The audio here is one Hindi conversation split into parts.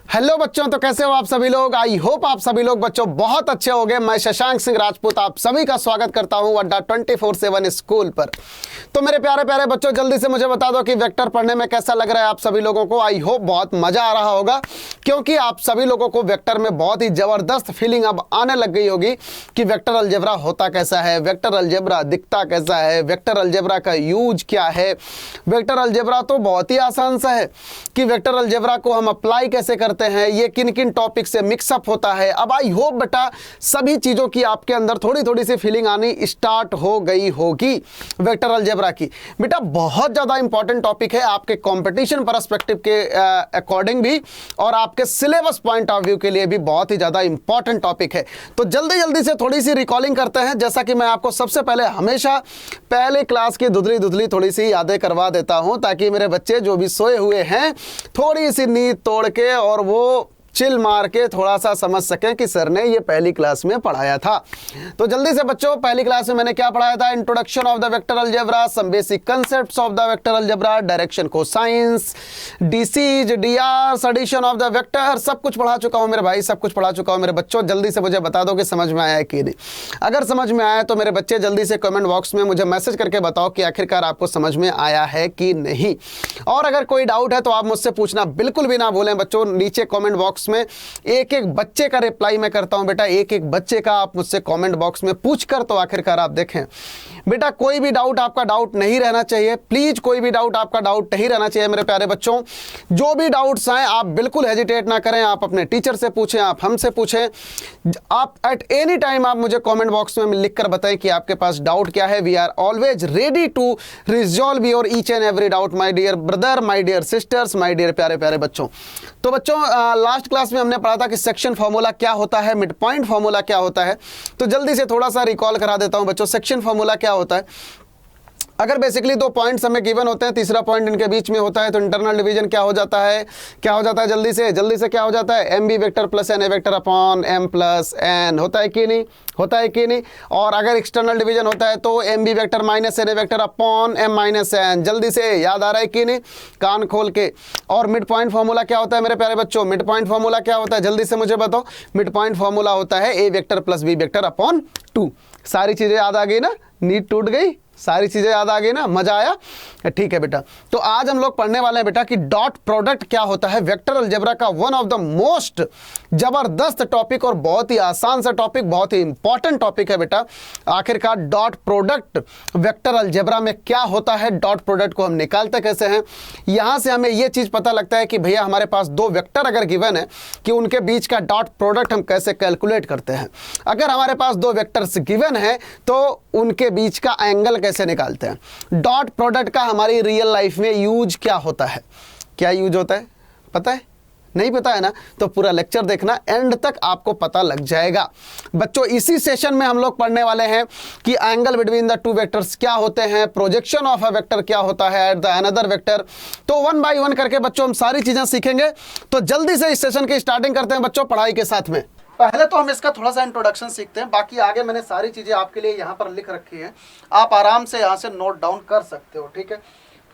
हेलो बच्चों, तो कैसे हो आप सभी लोग। आई होप आप सभी लोग बच्चों बहुत अच्छे हो गए। मैं शशांक सिंह राजपूत आप सभी का स्वागत करता हूं अड्डा 24/7 स्कूल पर। तो मेरे प्यारे प्यारे बच्चों, जल्दी से मुझे बता दो कि वेक्टर पढ़ने में कैसा लग रहा है आप सभी लोगों को। आई होप बहुत मजा आ रहा होगा, क्योंकि आप सभी लोगों को वेक्टर में बहुत ही जबरदस्त फीलिंग अब आने लग गई होगी कि वेक्टर अलजेब्रा होता कैसा है, वेक्टर अलजेब्रा दिखता कैसा है, वेक्टर अलजेब्रा का यूज क्या है। वेक्टर अलजेब्रा तो बहुत ही आसान सा है कि वेक्टर अलजेब्रा को हम अप्लाई कैसे करते हैं, ये किन किन टॉपिक से मिक्सअप होता है। अब आई होप बेटा सभी चीजों की आपके अंदर थोड़ी थोड़ी सी फीलिंग आनी स्टार्ट हो गई होगी वेक्टर अलजेब्रा की। बेटा बहुत ज्यादा इंपॉर्टेंट टॉपिक है आपके कंपटीशन पर्सपेक्टिव के अकॉर्डिंग भी, और आपके सिलेबस पॉइंट ऑफ व्यू के लिए भी बहुत ही ज्यादा इंपॉर्टेंट टॉपिक है। तो जल्दी जल्दी से थोड़ी सी रिकॉलिंग करते हैं, जैसा कि मैं आपको सबसे पहले हमेशा पहले क्लास की धुंधली धुंधली थोड़ी सी यादें करवा देता हूं, ताकि मेरे बच्चे जो भी सोए हुए हैं थोड़ी सी नींद तोड़ के और वो चिल मार के थोड़ा सा समझ सकें कि सर ने ये पहली क्लास में पढ़ाया था। तो जल्दी से बच्चों, पहली क्लास में मैंने क्या पढ़ाया था? Introduction of the vector algebra, some basic concepts of the vector algebra, direction cosines, DCs, DR, addition of the vector, सब कुछ पढ़ा चुका हूं मेरे भाई, सब कुछ पढ़ा चुका हूं मेरे बच्चों। जल्दी से मुझे बता दो कि समझ में आया है कि नहीं। अगर समझ में आया तो मेरे बच्चे जल्दी से कमेंट बॉक्स में मुझे मैसेज करके बताओ कि आखिरकार आपको समझ में आया है कि नहीं। और अगर कोई डाउट है तो आप मुझसे पूछना बिल्कुल भी ना भूलें बच्चों। नीचे कमेंट बॉक्स में एक एक बच्चे का रिप्लाई मैं करता हूं बेटा, एक एक बच्चे का आप मुझसे कमेंट बॉक्स में पूछकर तो आखिरकार आप देखें बेटा, कोई भी डाउट आपका डाउट नहीं रहना चाहिए। प्लीज कोई भी डाउट आपका डाउट नहीं रहना चाहिए मेरे प्यारे बच्चों। जो भी डाउट्स आए आप बिल्कुल हेजिटेट ना करें, आप अपने टीचर से पूछें, आप हमसे पूछें, आप एट एनी टाइम आप मुझे कमेंट बॉक्स में लिखकर बताएं कि आपके पास डाउट क्या है। We are always ready to resolve your each and every doubt my dear brother, my dear sisters, my dear प्यारे प्यारे बच्चों। तो बच्चों लास्ट क्लास में हमने पढ़ा था कि सेक्शन फार्मूला क्या होता है, मिड पॉइंट फार्मूला क्या होता है। तो जल्दी से थोड़ा सा रिकॉल करा देता हूं बच्चों। सेक्शन फार्मूला क्या होता है? अगर बेसिकली दो पॉइंट्स हमें गिवन होते हैं, तीसरा पॉइंट इनके बीच में होता है, तो इंटरनल डिवीजन क्या हो जाता है? क्या हो जाता है? जल्दी से क्या हो जाता है? M b vector plus n a vector upon m plus n. होता है कि नहीं? होता है कि नहीं? और अगर एक्सटर्नल डिवीजन होता है तो m b vector minus n a vector upon m minus n. जल्दी से याद आ रहा है कि नहीं? कान खोल के। और मिड पॉइंट फार्मूला क्या होता है मेरे प्यारे बच्चों? मिड पॉइंट फार्मूला क्या होता है? जल्दी से मुझे बताओ। मिड पॉइंट फार्मूला होता है ए vector plus B vector upon 2। सारी चीजें याद आ गई ना? नींद टूट गई? सारी चीजें याद आ गई ना? मजा आया? ठीक है बेटा। तो आज हम लोग पढ़ने वाले हैं बेटा कि डॉट प्रोडक्ट क्या होता है। वेक्टर अलजेब्रा का वन ऑफ द मोस्ट जबरदस्त टॉपिक और बहुत ही आसान सा टॉपिक, बहुत ही इंपॉर्टेंट टॉपिक है बेटा। आखिरकार डॉट प्रोडक्ट वेक्टर अलजेब्रा में क्या होता है, डॉट प्रोडक्ट को हम निकालते कैसे हैं। यहां से हमें यह चीज पता लगता है कि भैया हमारे पास दो वेक्टर अगर गिवन है कि उनके बीच का डॉट प्रोडक्ट हम कैसे कैलकुलेट करते हैं। अगर हमारे पास दो वेक्टर्स गिवन है तो उनके बीच का एंगल कैसे निकालते हैं। डॉट प्रोडक्ट का हमारी रियल लाइफ में यूज क्या होता है? क्या यूज होता है पता है? नहीं पता है ना? तो पूरा लेक्चर देखना, एंड तक आपको पता लग जाएगा बच्चों। इसी सेशन में हम लोग पढ़ने वाले हैं कि angle between the two vectors क्या होते हैं, प्रोजेक्शन ऑफ अ वेक्टर क्या होता है एट द अनदर वेक्टर। तो वन बाय वन करके बच्चों हम सारी चीजें सीखेंगे। तो जल्दी से इस सेशन की स्टार्टिंग करते हैं बच्चों पढ़ाई के साथ में। पहले तो हम इसका थोड़ा सा इंट्रोडक्शन सीखते हैं, बाकी आगे मैंने सारी चीजें आपके लिए यहाँ पर लिख रखी है, आप आराम से यहाँ से नोट डाउन कर सकते हो। ठीक है,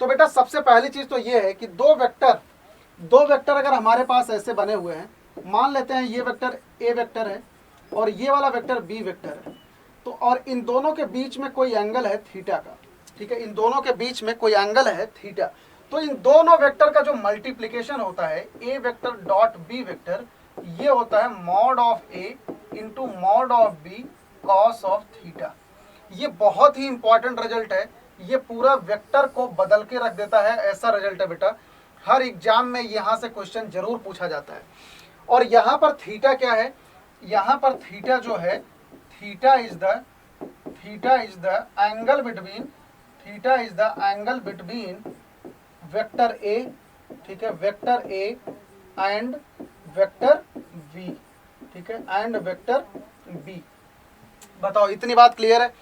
तो बेटा सबसे पहली चीज तो ये है कि दो वेक्टर अगर हमारे पास ऐसे बने हुए हैं, मान लेते हैं ये वेक्टर ए वेक्टर है और ये वाला वेक्टर बी वेक्टर है, तो और इन दोनों के बीच में कोई एंगल है थीटा का। ठीक है, इन दोनों के बीच में कोई एंगल है थीटा। तो इन दोनों वेक्टर का जो मल्टीप्लीकेशन होता है, ए वेक्टर डॉट बी वेक्टर, ये होता है mod of A into mod of b cos of theta. ये बहुत ही इंपॉर्टेंट रिजल्ट है, ये पूरा वेक्टर को बदल के रख देता है, ऐसा रिजल्ट है बेटा। हर एग्जाम में यहाँ से क्वेश्चन जरूर पूछा जाता है। और यहाँ पर थीटा क्या है? यहाँ पर थीटा जो है, theta is the angle between vector A, ठीक है, vector a and vector v। ठीक है, एंड वेक्टर b। बताओ इतनी बात क्लियर है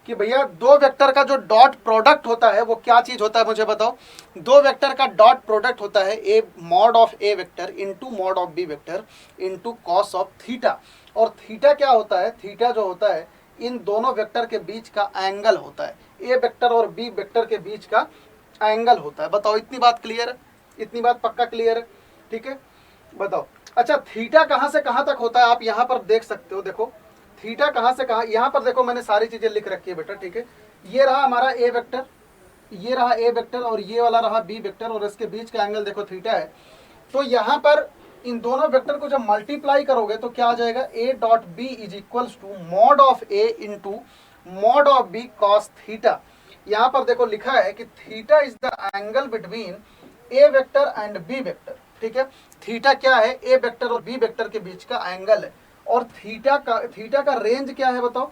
कि भैया दो वेक्टर का जो डॉट प्रोडक्ट होता है वो क्या चीज होता है, मुझे बताओ। दो वेक्टर का डॉट प्रोडक्ट होता है A mod of A vector into mod of B vector into cos of theta. और थीटा क्या होता है? थीटा जो होता है इन दोनों वेक्टर के बीच का एंगल होता है, ए वेक्टर और बी वेक्टर के बीच का एंगल होता है। बताओ इतनी बात क्लियर है? इतनी बात पक्का क्लियर है? ठीक है, बताओ अच्छा, थीटा कहां से कहां तक होता है आप यहां पर देख सकते हो। देखो थीटा कहां से कहां, यहां पर देखो मैंने सारी चीजें लिख रखी है बेटा, ठीक है। ये रहा हमारा ए वेक्टर, ये रहा ए वेक्टर और ये वाला रहा बी वेक्टर, और इसके बीच का एंगल देखो थीटा है। तो यहाँ पर इन दोनों वेक्टर को जब मल्टीप्लाई करोगे तो क्या आ जाएगा, a dot B is equals to mod of A into mod of b cos theta. यहाँ पर देखो लिखा है कि theta is the angle between a vector and b vector, ठीक है। थीटा क्या है, ए वेक्टर और बी वेक्टर के बीच का एंगल है। और थीटा का रेंज क्या है बताओ।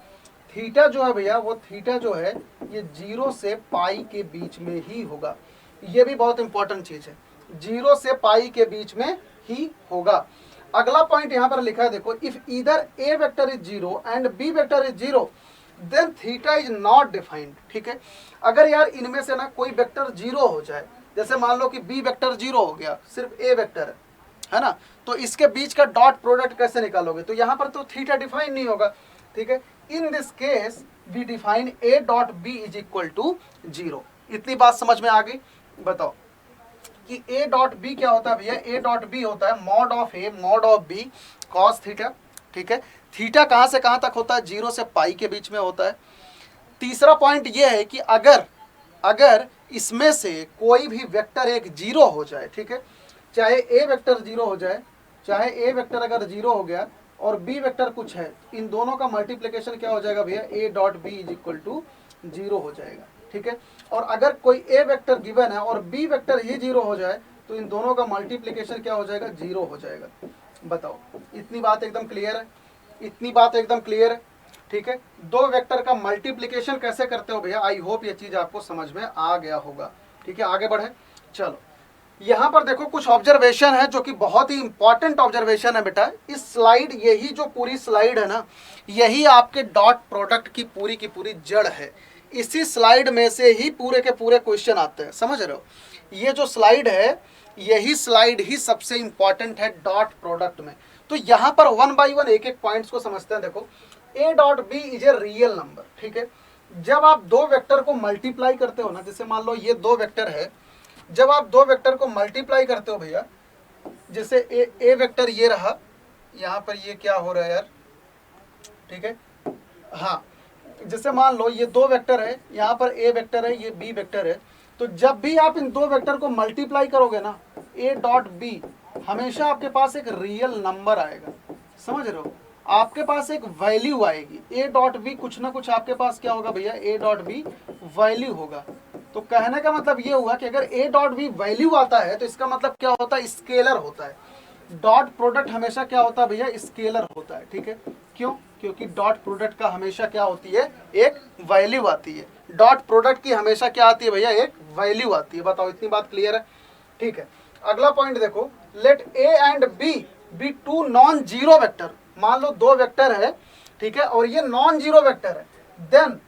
थीटा जो है भैया, वो थीटा जो है ये 0 से पाई के बीच में ही होगा। ये भी बहुत इंपॉर्टेंट चीज है, 0 से पाई के बीच में ही होगा। अगला पॉइंट यहाँ पर लिखा है देखो, if either a vector is 0 and b vector is 0 then theta is not defined, ठीक है। अगर यार इनमें से ना कोई वेक्टर 0 हो जाए, जैसे मान लो कि बी वेक्टर 0 हो गया, सिर्फ ए वेक्टर है ना, तो इसके बीच का डॉट प्रोडक्ट कैसे निकालोगे, तो यहाँ पर तो थीटा डिफाइन नहीं होगा, ठीक है। In this case we define a dot B is equal to 0। इतनी बात समझ में आ गई। बताओ कि ए डॉट बी क्या होता है भैया, ए डॉट बी होता है mod of A mod of b cos theta, ठीक है। थीटा कहां से कहां तक होता है, 0 से पाई के बीच में होता है। तीसरा पॉइंट ये है कि अगर इसमें से कोई भी वेक्टर एक 0 हो जाए, ठीक है, चाहे ए वेक्टर 0 हो जाए, चाहे ए वेक्टर अगर 0 हो गया और बी वेक्टर कुछ है, इन दोनों का मल्टीप्लिकेशन क्या हो जाएगा भैया, a dot B is equal to 0 हो जाएगा, ठीक है। और अगर कोई ए वेक्टर गिवन है और बी वेक्टर ही 0 हो जाए तो इन दोनों का मल्टीप्लिकेशन क्या हो जाएगा, 0 हो जाएगा। बताओ, इतनी बात एकदम क्लियर है, इतनी बात एकदम क्लियर है, ठीक है। दो वेक्टर का मल्टीप्लिकेशन कैसे करते हो भैया, आई होप ये चीज आपको समझ में आ गया होगा, ठीक है। आगे बढ़े, चलो यहाँ पर देखो कुछ ऑब्जर्वेशन है जो कि बहुत ही इंपॉर्टेंट ऑब्जर्वेशन है बेटा। इस स्लाइड, यही जो पूरी स्लाइड है ना, यही आपके डॉट प्रोडक्ट की पूरी जड़ है। इसी स्लाइड में से ही पूरे के पूरे क्वेश्चन आते हैं, समझ रहे हो। ये जो स्लाइड है, यही स्लाइड ही सबसे इंपॉर्टेंट है डॉट प्रोडक्ट में। तो यहाँ पर वन बाय वन एक एक पॉइंट्स को समझते हैं। देखो, a dot B is a real number, ठीक है। जब आप दो वेक्टर को मल्टीप्लाई करते हो ना, जैसे मान लो ये दो वेक्टर है, जब आप दो वेक्टर को मल्टीप्लाई करते हो भैया, जैसे ए वेक्टर ये रहा, यहाँ पर ये क्या हो रहा है यार, ठीक है, हाँ, जैसे मान लो ये दो वेक्टर है, यहाँ पर ए वेक्टर है, ये बी वेक्टर है। तो जब भी आप इन दो वेक्टर को मल्टीप्लाई करोगे ना, ए डॉट बी हमेशा आपके पास एक रियल नंबर आएगा, समझ रहे हो, आपके पास एक वैल्यू आएगी। ए डॉट बी कुछ ना कुछ आपके पास क्या होगा भैया, ए डॉट बी वैल्यू होगा। तो कहने का मतलब ये हुआ कि अगर ए डॉट बी वैल्यू आता है तो इसका मतलब क्या होता है, स्केलर होता है। डॉट प्रोडक्ट हमेशा क्या होता है भैया, स्केलर होता है, ठीक है। क्यों, क्योंकि डॉट प्रोडक्ट का हमेशा क्या होती है, एक वैल्यू आती है। डॉट प्रोडक्ट की हमेशा क्या आती है भैया, एक वैल्यू आती है। बताओ, इतनी बात क्लियर है, ठीक है। अगला पॉइंट देखो, let a and b be two non zero vector. मान लो दो वेक्टर है, ठीक है, और ये नॉन जीरो वेक्टर है, then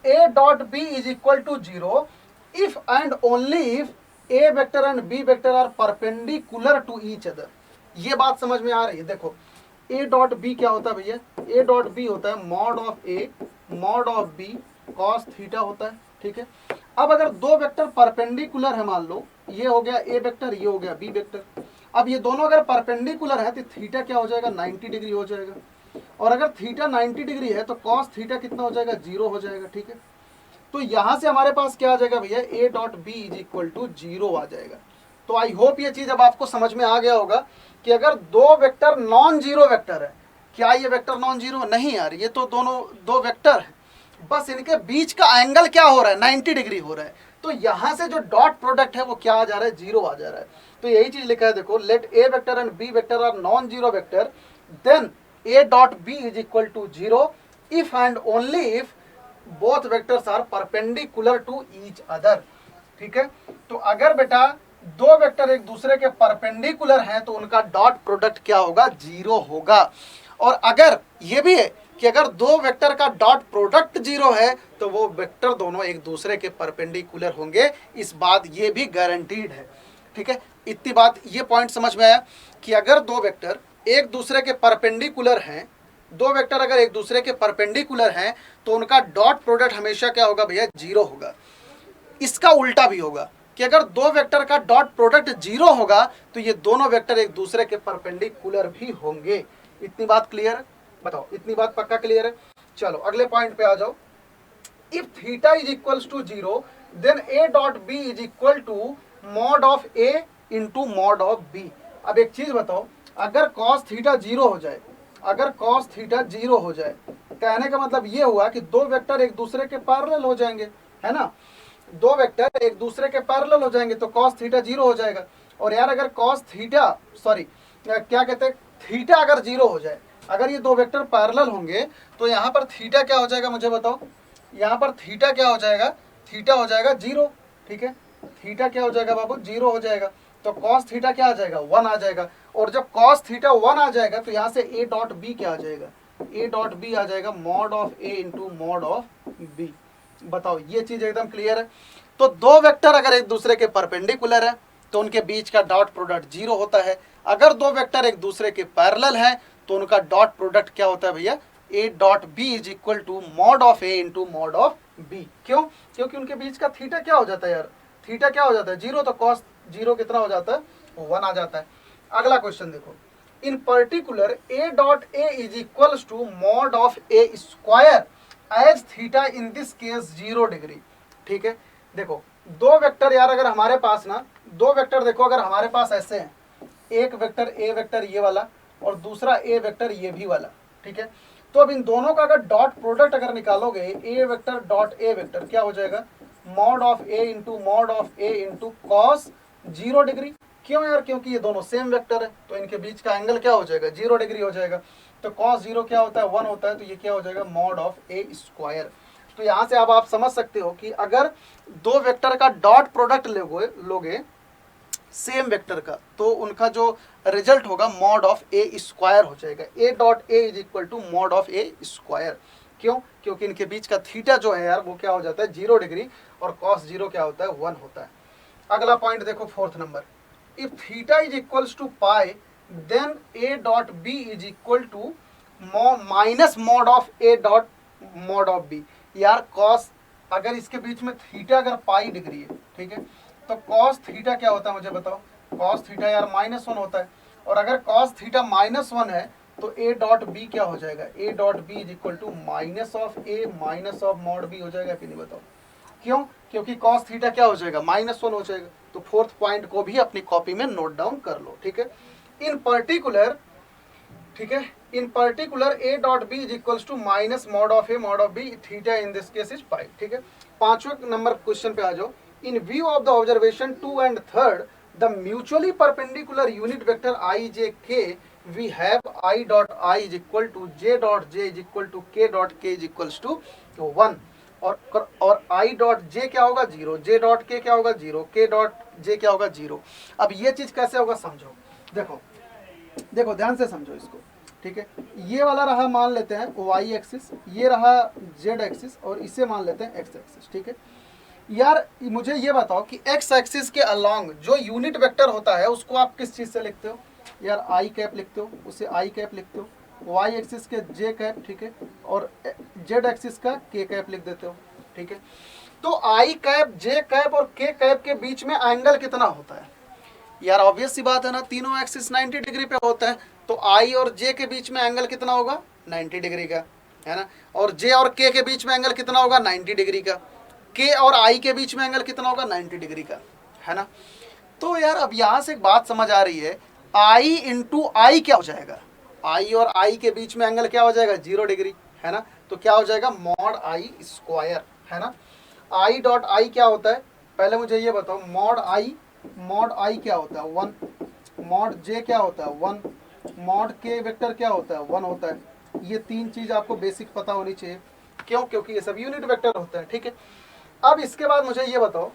a dot B is equal to 0 if and only if a vector and b vector are perpendicular to each other. ये बात समझ में आ रही है। देखो, ए डॉट बी क्या होता है भैया, ए डॉट बी होता है mod of A mod of b cos theta होता है, ठीक है। अब अगर दो वेक्टर परपेंडिकुलर है, मान लो ये हो गया ए वेक्टर, ये हो गया बी वेक्टर, अब ये दोनों अगर परपेंडिकुलर है तो थीटा क्या हो जाएगा, 90 डिग्री हो जाएगा। और अगर थीटा 90 डिग्री है तो कॉस थीटा कितना हो जाएगा, 0 हो जाएगा, ठीक है। तो यहां से हमारे पास क्या आ जाएगा भैया, a dot B is equal to 0 आ जाएगा। तो आई होप ये चीज अब आपको समझ में आ गया होगा कि अगर दो वेक्टर नॉन जीरो वेक्टर है, क्या ये वेक्टर नॉन जीरो नहीं यार, ये तो दोनों दो वेक्टर है, बस इनके बीच का एंगल क्या हो रहा है, 90 डिग्री हो रहा है। तो यहां से जो डॉट प्रोडक्ट है वो क्या आ जा रहा है, 0 आ जा रहा है। तो यही चीज लिखा है, देखो, let a vector and b vector are non zero vector then a dot B is equal to 0 if and only if both vectors are perpendicular to each other, ठीक है। तो अगर बेटा दो वेक्टर एक दूसरे के परपेंडिकुलर हैं तो उनका डॉट प्रोडक्ट क्या होगा, 0 होगा। और अगर ये भी है कि अगर दो वेक्टर का डॉट प्रोडक्ट 0 है तो वो वेक्टर दोनों एक दूसरे के परपेंडिकुलर होंगे, इस बात ये भी गारंटीड है, ठीक है। इतनी बात, ये पॉइंट समझ में आया कि अगर दो वेक्टर एक दूसरे के परपेंडिकुलर हैं, दो वेक्टर अगर एक दूसरे के परपेंडिकुलर हैं तो उनका डॉट प्रोडक्ट हमेशा क्या होगा भैया, 0 होगा। इसका उल्टा भी होगा कि अगर दो वेक्टर का डॉट प्रोडक्ट 0 होगा तो ये दोनों वेक्टर एक दूसरे के परपेंडिकुलर भी होंगे। इतनी बात क्लियर है? बताओ, इतनी बात पक्का क्लियर है? चलो अगले पॉइंट पे आ जाओ। If theta is equals to 0 then a dot B is equal to mod of A into mod of b. अब एक चीज बताओ, अगर कॉस थीटा 0 हो जाए, अगर कॉस थीटा 0 हो जाए, कहने का मतलब ये हुआ कि दो वेक्टर एक दूसरे के पैरेलल हो जाएंगे, है ना? दो वेक्टर एक दूसरे के पैरेलल हो जाएंगे तो कॉस थीटा 0 हो जाएगा। और यार अगर कॉस थीटा क्या कहते हैं, थीटा अगर 0 हो जाए, अगर ये दो वेक्टर पैरेलल होंगे तो यहाँ पर थीटा क्या हो जाएगा मुझे बताओ? यहाँ पर थीटा क्या हो जाएगा? थीटा हो जाएगा 0, ठीक है? थीटा क्या हो जाएगा बाबू? 0 हो जाएगा। तो कॉस थीटा क्या आ जाएगा? 1 आ जाएगा। और जब कॉस थीटा 1 आ जाएगा तो यहाँ से ए डॉट बी क्या आ जाएगा? ए डॉट बी आ जाएगा mod of A into mod of b. बताओ, ये चीज एकदम क्लियर है? तो दो वेक्टर अगर एक दूसरे के परपेंडिकुलर है तो उनके बीच का डॉट प्रोडक्ट 0 होता है। अगर दो वेक्टर एक दूसरे के पैरेलल है तो उनका डॉट प्रोडक्ट क्या होता है भैया? A dot B is equal to mod of A into mod of b. क्यों? क्योंकि उनके बीच का थीटा क्या हो जाता है यार? थीटा क्या हो जाता है? 0। तो कॉस 0 कितना हो जाता है? 1 आ जाता है। अगला क्वेश्चन देखो। In particular A dot a is equals to mod of a square as theta in this case 0 degree. ठीक है, देखो दो वेक्टर यार अगर हमारे पास ना, दो वेक्टर देखो अगर हमारे पास ऐसे हैं, एक वेक्टर ए वेक्टर ये वाला और दूसरा ए वेक्टर ये भी वाला, ठीक है? तो अब इन दोनों का अगर डॉट प्रोडक्ट अगर निकालोगे, ए वेक्टर डॉट ए वेक्टर क्या हो जाएगा? Mod of A into mod of A into cos 0 degree. क्यों यार? क्योंकि ये दोनों सेम वेक्टर है तो इनके बीच का एंगल क्या हो जाएगा? 0 डिग्री हो जाएगा। तो कॉस 0 क्या होता है? 1 होता है। तो ये क्या हो जाएगा? Mod of a square. तो यहाँ से अब आप समझ सकते हो कि अगर दो वेक्टर का डॉट प्रोडक्ट लोगे सेम वेक्टर का तो उनका जो रिजल्ट होगा मॉड ऑफ ए स्क्वायर हो जाएगा। A dot a is equal to mod of a square. क्यों? क्योंकि इनके बीच का थीटा जो है यार वो क्या हो जाता है? 0 डिग्री। और कॉस 0 क्या होता है? 1 होता है। अगला पॉइंट देखो, fourth number. If theta is equals to pi then a dot B is equal to minus mod of a dot mod of b. यार कॉस, अगर इसके बीच में थीटा अगर पाई डिग्री है, ठीक है, तो कॉस थीटा क्या होता है मुझे बताओ? कॉस थीटा यार -1 होता है। और अगर कॉस थीटा -1 है तो ए डॉट बी क्या हो जाएगा? A dot B is equal to minus of A minus of mod B हो जाएगा कि नहीं बताओ? क्यों? क्योंकि कॉस थीटा क्या हो जाएगा? -1 हो जाएगा। तो फोर्थ पॉइंट को भी अपनी कॉपी में नोट डाउन कर लो, ठीक है? इन पर्टिकुलर, ठीक है, in particular A dot B is equals to minus mod of A mod of B, theta in this case is pi. ठीक है, पांचवें नंबर क्वेश्चन पे आ जाओ। In view of the observation 2 and 3 the mutually perpendicular unit vector I J K we have I dot I is equal to J dot J is equal to K dot K is equals to 1 और आई डॉट जे क्या होगा? 0, जे डॉट के क्या होगा? 0, के डॉट जे क्या होगा? 0। अब ये चीज कैसे होगा समझो। देखो देखो ध्यान से समझो इसको, ठीक है? ये वाला रहा मान लेते हैं वाई एक्सिस, ये रहा जेड एक्सिस और इसे मान लेते हैं एक्स एक्सिस। ठीक है यार, मुझे ये बताओ कि एक्स एक्सिस के अलोंग जो यूनिट वेक्टर होता है उसको आप किस चीज से लिखते हो? यार आई कैप लिखते हो, उसे आई कैप लिखते हो। वाई एक्सिस के जे कैप, ठीक है, और जेड एक्सिस का के कैप लिख देते हो। ठीक है, तो आई कैप, जे कैप और के कैप के बीच में एंगल कितना होता है? यार ऑब्वियस सी बात है ना, तीनों एक्सिस 90 डिग्री पे होता है, तो आई और जे के बीच में एंगल कितना होगा? 90 डिग्री का, है ना? और जे और के बीच में एंगल कितना होगा? 90 डिग्री का। के और आई के बीच में एंगल कितना होगा? 90 डिग्री का, है ना? तो यार अब यहाँ से एक बात समझ आ रही है, आई इंटू आई क्या हो जाएगा? आई और आई के बीच में एंगल क्या हो जाएगा? 0 डिग्री, है ना? तो क्या हो जाएगा? मॉड आई स्क्वायर, है ना? आई डॉट आई क्या होता है? पहले मुझे ये बताओ, मॉड आई क्या होता है? 1। मॉड जे क्या होता है? 1। मॉड के वेक्टर क्या होता है? 1 होता है। ये तीन चीज आपको बेसिक पता होनी चाहिए। क्यों? क्योंकि ये सब यूनिट वेक्टर होते हैं। ठीक है, अब इसके बाद मुझे ये बताओ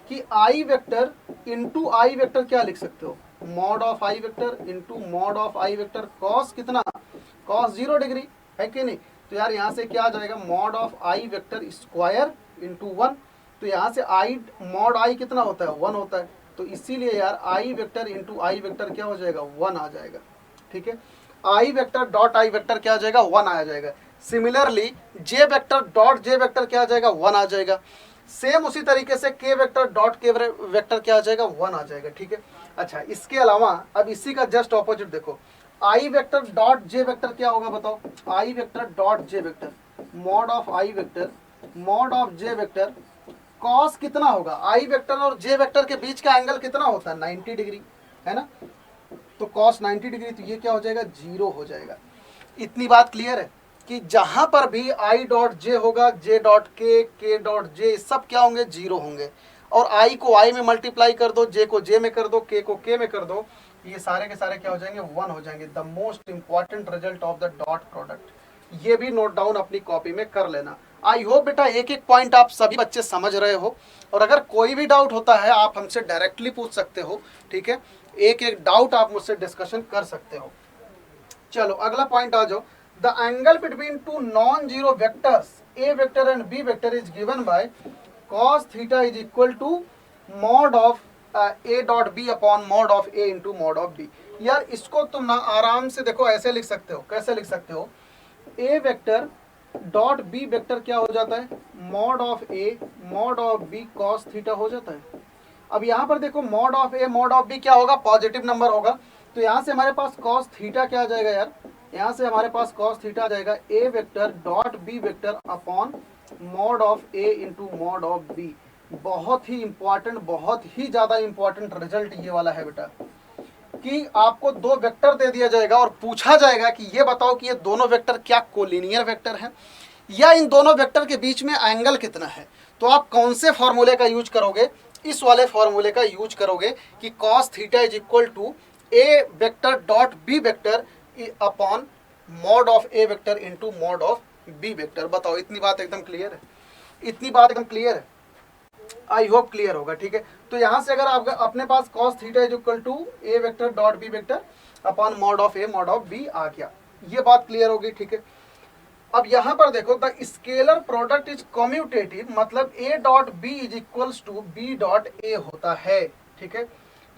कि आई वेक्टर इंटू आई वेक्टर क्या लिख सकते हो? Mod of I vector into mod of I vector cos कितना? कॉस 0 डिग्री, है कि नहीं? तो यार यहाँ से क्या आ जाएगा? Mod of I vector square into 1। तो यहाँ से आई मॉड आई कितना होता है? 1 होता है। तो इसीलिए यार आई वेक्टर इंटू आई वेक्टर क्या हो जाएगा? 1 आ जाएगा। ठीक है, आई वेक्टर डॉट आई वेक्टर क्या आ जाएगा? 1 आ जाएगा। सिमिलरली जे वेक्टर डॉट जे वेक्टर क्या आ जाएगा? 1 आ जाएगा। सेम उसी तरीके से के वेक्टर डॉट के वेक्टर क्या आ जाएगा, 1 आ जाएगा, ठीक है। अच्छा, इसके अलावा अब इसी का जस्ट ऑपोजिट देखो, I vector dot J vector क्या होगा बताओ, I vector dot J vector, mod of I vector mod of J vector, cos कितना होगा, आई वेक्टर और जे वेक्टर के बीच का एंगल कितना होता है, 90 डिग्री, है ना। तो कॉस 90 डिग्री, तो ये क्या हो जाएगा, 0 हो जाएगा। इतनी बात क्लियर है कि जहां पर भी आई डॉट जे होगा, जे डॉट के डॉट जे, सब क्या होंगे, 0 होंगे। और आई को आई में मल्टीप्लाई कर दो, जे को जे में कर दो, के को के में कर दो, ये सारे के सारे क्या हो जाएंगे, 1 हो जाएंगे। The most important result of the dot product, ये भी नोट डाउन अपनी कॉपी में कर लेना। आई होप बेटा एक एक पॉइंट आप सभी बच्चे समझ रहे हो, और अगर कोई भी डाउट होता है आप हमसे डायरेक्टली पूछ सकते हो, ठीक है। एक एक डाउट आप मुझसे डिस्कशन कर सकते हो। चलो अगला पॉइंट आ जाओ। The angle between two non zero vectors a vector and b vector is given by cos theta is equal to mod of a dot b upon mod of A into mod of b. यार इसको तुम ना आराम से देखो ऐसे लिख सकते हो, कैसे लिख सकते हो, a vector dot B vector क्या हो जाता है, mod of A mod of b cos theta हो जाता है। अब यहाँ पर देखो mod of A mod of b क्या होगा, पॉजिटिव नंबर होगा, तो यहाँ से हमारे पास कॉस थीटा क्या आ जाएगा यार, यहाँ से हमारे पास कॉस थीटा आ जाएगा A vector dot B vector upon mod of A into mod of B. बहुत ही इंपॉर्टेंट, बहुत ही ज्यादा इंपॉर्टेंट रिजल्ट ये वाला है बेटा, कि आपको दो वेक्टर दे दिया जाएगा और पूछा जाएगा कि ये बताओ कि ये दोनों वेक्टर क्या कोलिनियर वेक्टर हैं, या इन दोनों वेक्टर के बीच में एंगल कितना है। तो आप कौन से फॉर्मूले का यूज करोगे, इस वाले फॉर्मूले का यूज करोगे कि cos theta is equal to A vector dot B vector upon mod of A vector into mod of B vector. बताओ इतनी बात एकदम क्लियर है, इतनी बात एकदम क्लियर है, आई होप क्लियर होगा, ठीक है। तो यहां से अगर आपका अपने पास cos theta is equal to A vector dot B vector upon mod of A mod of B आ गया, ये बात क्लियर होगी, ठीक है। अब यहां पर देखो the scalar product is commutative, मतलब A dot B is equals to B dot A होता है, ठीक है।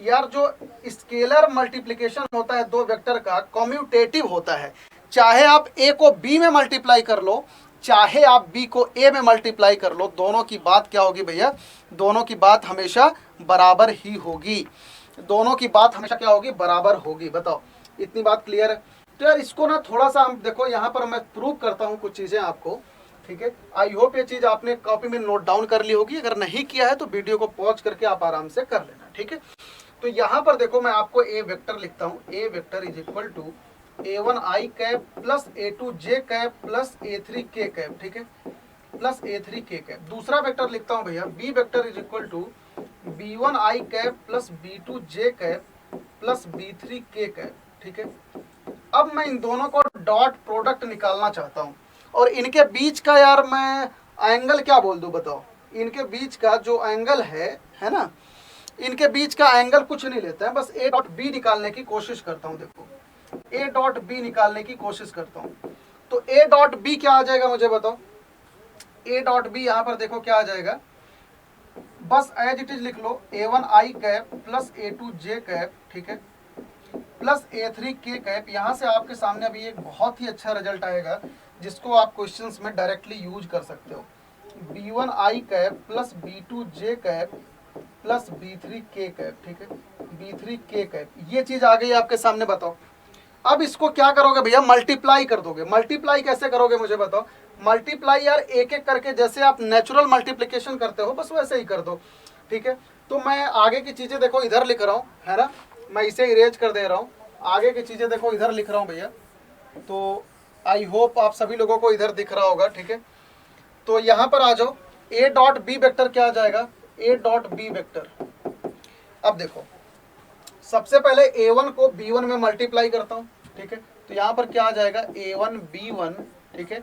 यार जो स्केलर मल्टीप्लिकेशन होता है दो वेक्टर का, कम्यूटेटिव होता है, चाहे आप ए को बी में मल्टीप्लाई कर लो, चाहे आप बी को ए में मल्टीप्लाई कर लो, दोनों की बात क्या होगी भैया, दोनों की बात हमेशा बराबर ही होगी, दोनों की बात हमेशा क्या होगी, बराबर होगी। बताओ इतनी बात क्लियर है। तो यार इसको ना थोड़ा सा हम देखो, यहाँ पर मैं प्रूव करता हूँ कुछ चीज़ें आपको, ठीक है। आई होप ये चीज़ आपने कॉपी में नोट डाउन कर ली होगी, अगर नहीं किया है तो वीडियो को पॉज करके आप आराम से कर लेना, ठीक है। तो यहाँ पर देखो मैं आपको ए वेक्टर लिखता हूँ, A vector is equal to a1 I cap plus a2 J cap plus a3 K cap, ठीक है, प्लस a3 के कैप। दूसरा वेक्टर लिखता हूँ भैया, b vector is equal to b1 i cap plus b2 j cap plus b3 k cap, ठीक है। अब मैं इन दोनों को डॉट प्रोडक्ट निकालना चाहता हूँ, और इनके बीच का यार मैं एंगल क्या बोल दूँ, बताओ। इनके बीच का जो एंगल है ना, इनके बीच का एंगल कुछ नहीं लेता है, बस ए डॉट बी निकालने की कोशिश करता हूँ। देखो ए डॉट बी निकालने की कोशिश करता हूँ, तो ए डॉट बी क्या आ जाएगा मुझे बताओ। ए डॉट बी यहाँ पर देखो क्या आ जाएगा, बस एज इट इज लिख लो, a1 I cap plus a2 J cap, ठीक है, प्लस a3 के कैप। यहाँ से आपके सामने अभी एक बहुत ही अच्छा रिजल्ट आएगा जिसको आप क्वेश्चंस में डायरेक्टली यूज कर सकते हो, b1 i cap plus b2 j cap plus b3 k cap, ठीक है, b3 के कैप। ये चीज आ गई आपके सामने। बताओ अब इसको क्या करोगे भैया, मल्टीप्लाई कर दोगे। मल्टीप्लाई कैसे करोगे मुझे बताओ। मल्टीप्लाई यार एक एक करके, जैसे आप नेचुरल मल्टीप्लिकेशन करते हो बस वैसे ही कर दो, ठीक है। तो मैं आगे की चीजें देखो इधर लिख रहा हूँ, है ना, मैं इसे इरेज कर दे रहा हूँ। आगे की चीजें देखो इधर लिख रहा हूँ भैया, तो आई होप आप सभी लोगों को इधर दिख रहा होगा, ठीक है। तो यहाँ पर आ जाओ, ए डॉट बी वेक्टर क्या आ जाएगा, ए डॉट बी वेक्टर। अब देखो सबसे पहले a1 को b1 में मल्टीप्लाई करता हूँ, ठीक है। तो यहाँ पर क्या आ जाएगा, a1 b1, ठीक है,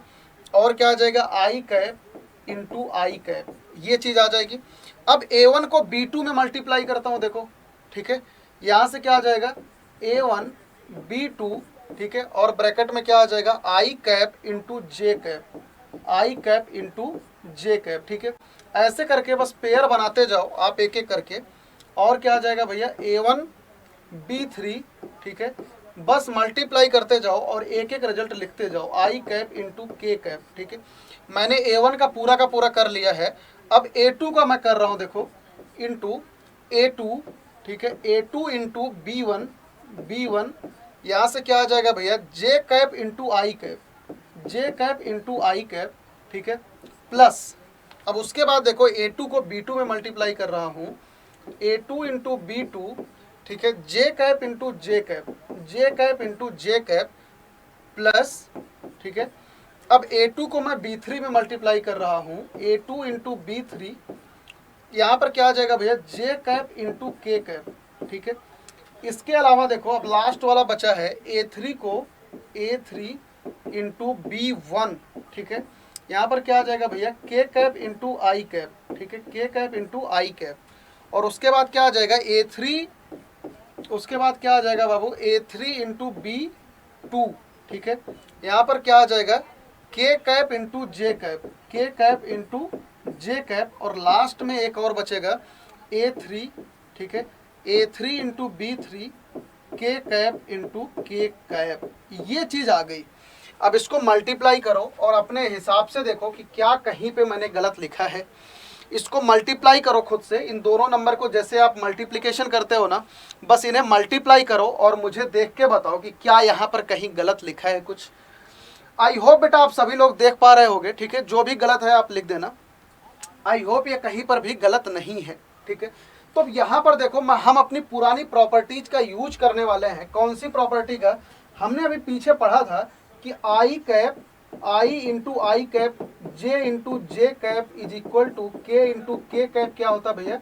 और क्या आ जाएगा आई कैप इंटू आई कैप, ये चीज आ जाएगी। अब a1 को b2 में मल्टीप्लाई करता हूँ, देखो, ठीक है, यहाँ से क्या आ जाएगा a1 b2, ठीक है, और ब्रैकेट में क्या आ जाएगा आई कैप इंटू जे कैप, आई कैप इंटू जे कैप, ठीक है। ऐसे करके बस पेयर बनाते जाओ आप एक एक करके, और क्या आ जाएगा भैया a1 b3, ठीक है, बस मल्टीप्लाई करते जाओ और एक एक रिजल्ट लिखते जाओ, आई कैप इंटू के कैप, ठीक है। मैंने a1 का पूरा कर लिया है। अब A2 का मैं कर रहा हूं देखो इंटू A2, ठीक है, A2 इंटू B1, B1 यहां से क्या आ जाएगा भैया J cap into I cap, J cap into I cap, ठीक है, प्लस अब उसके बाद देखो A2 को B2 में मल्टीप्लाई कर रहा हूं, A2 इंटू B2, ठीक है, J cap into J cap, J cap into J cap plus, ठीक है, अब A2 को मैं B3 में मल्टीप्लाई कर रहा हूं, A2 इंटू B3, यहाँ पर क्या आ जाएगा भैया J cap into K cap, ठीक है। इसके अलावा देखो अब लास्ट वाला बचा है A3 को A3 इंटू B1, ठीक है, यहाँ पर क्या आ जाएगा भैया K cap into I cap, ठीक है, K cap into I cap, और उसके बाद क्या आ जाएगा A3, उसके बाद क्या आ जाएगा बाबू A3 इंटू B2, ठीक है, यहाँ पर क्या आ जाएगा K cap into J cap, K cap into J cap, और लास्ट में एक और बचेगा A3, ठीक है, A3 into B3 K cap into K cap. ये चीज़ आ गई। अब इसको मल्टीप्लाई करो और अपने हिसाब से देखो कि क्या कहीं पे मैंने गलत लिखा है। इसको मल्टीप्लाई करो खुद से, इन दोनों नंबर को जैसे आप मल्टीप्लिकेशन करते हो ना, बस इन्हें मल्टीप्लाई करो और मुझे देख के बताओ कि क्या यहाँ पर कहीं गलत लिखा है कुछ। आई होप बेटा आप सभी लोग देख पा रहे होगे, ठीक है, जो भी गलत है आप लिख देना। आई होप ये कहीं पर भी गलत नहीं है, ठीक है। तो यहाँ पर देखो हम अपनी पुरानी प्रॉपर्टीज का यूज करने वाले हैं। कौन सी प्रॉपर्टी का? हमने अभी पीछे पढ़ा था कि I cap, I into I cap, J into J cap is equal to K into K cap क्या होता है भैया?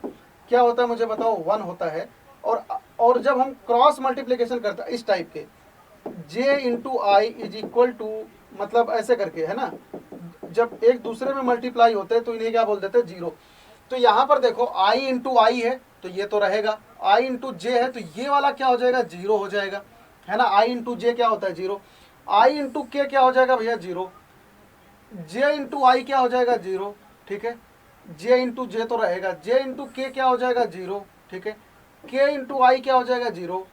क्या होता है मुझे बताओ? 1 होता है। और जब हम क्रॉस मल्टीप्लिकेशन करते हैं इस टाइप के, J into I is equal to, मतलब ऐसे करके, है ना, जब एक दूसरे में मल्टीप्लाई होते हैं तो इन्हें क्या बोल देते हैं? जीरो। तो यहाँ पर देखो आई इंटू आई है तो ये तो रहेगा, आई इंटू जे है तो ये वाला क्या हो जाएगा? जीरो हो जाएगा, है ना। आई इंटू जे क्या होता है? जीरो। आई इंटू के क्या हो जाएगा भैया? जीरो। जे इंटू आई क्या हो जाएगा? जीरो, ठीक है। जे इंटू जे तो रहेगा, जे इंटू के क्या हो जाएगा? जीरो, ठीक है। के इंटू आई क्या हो जाएगा? जीरो।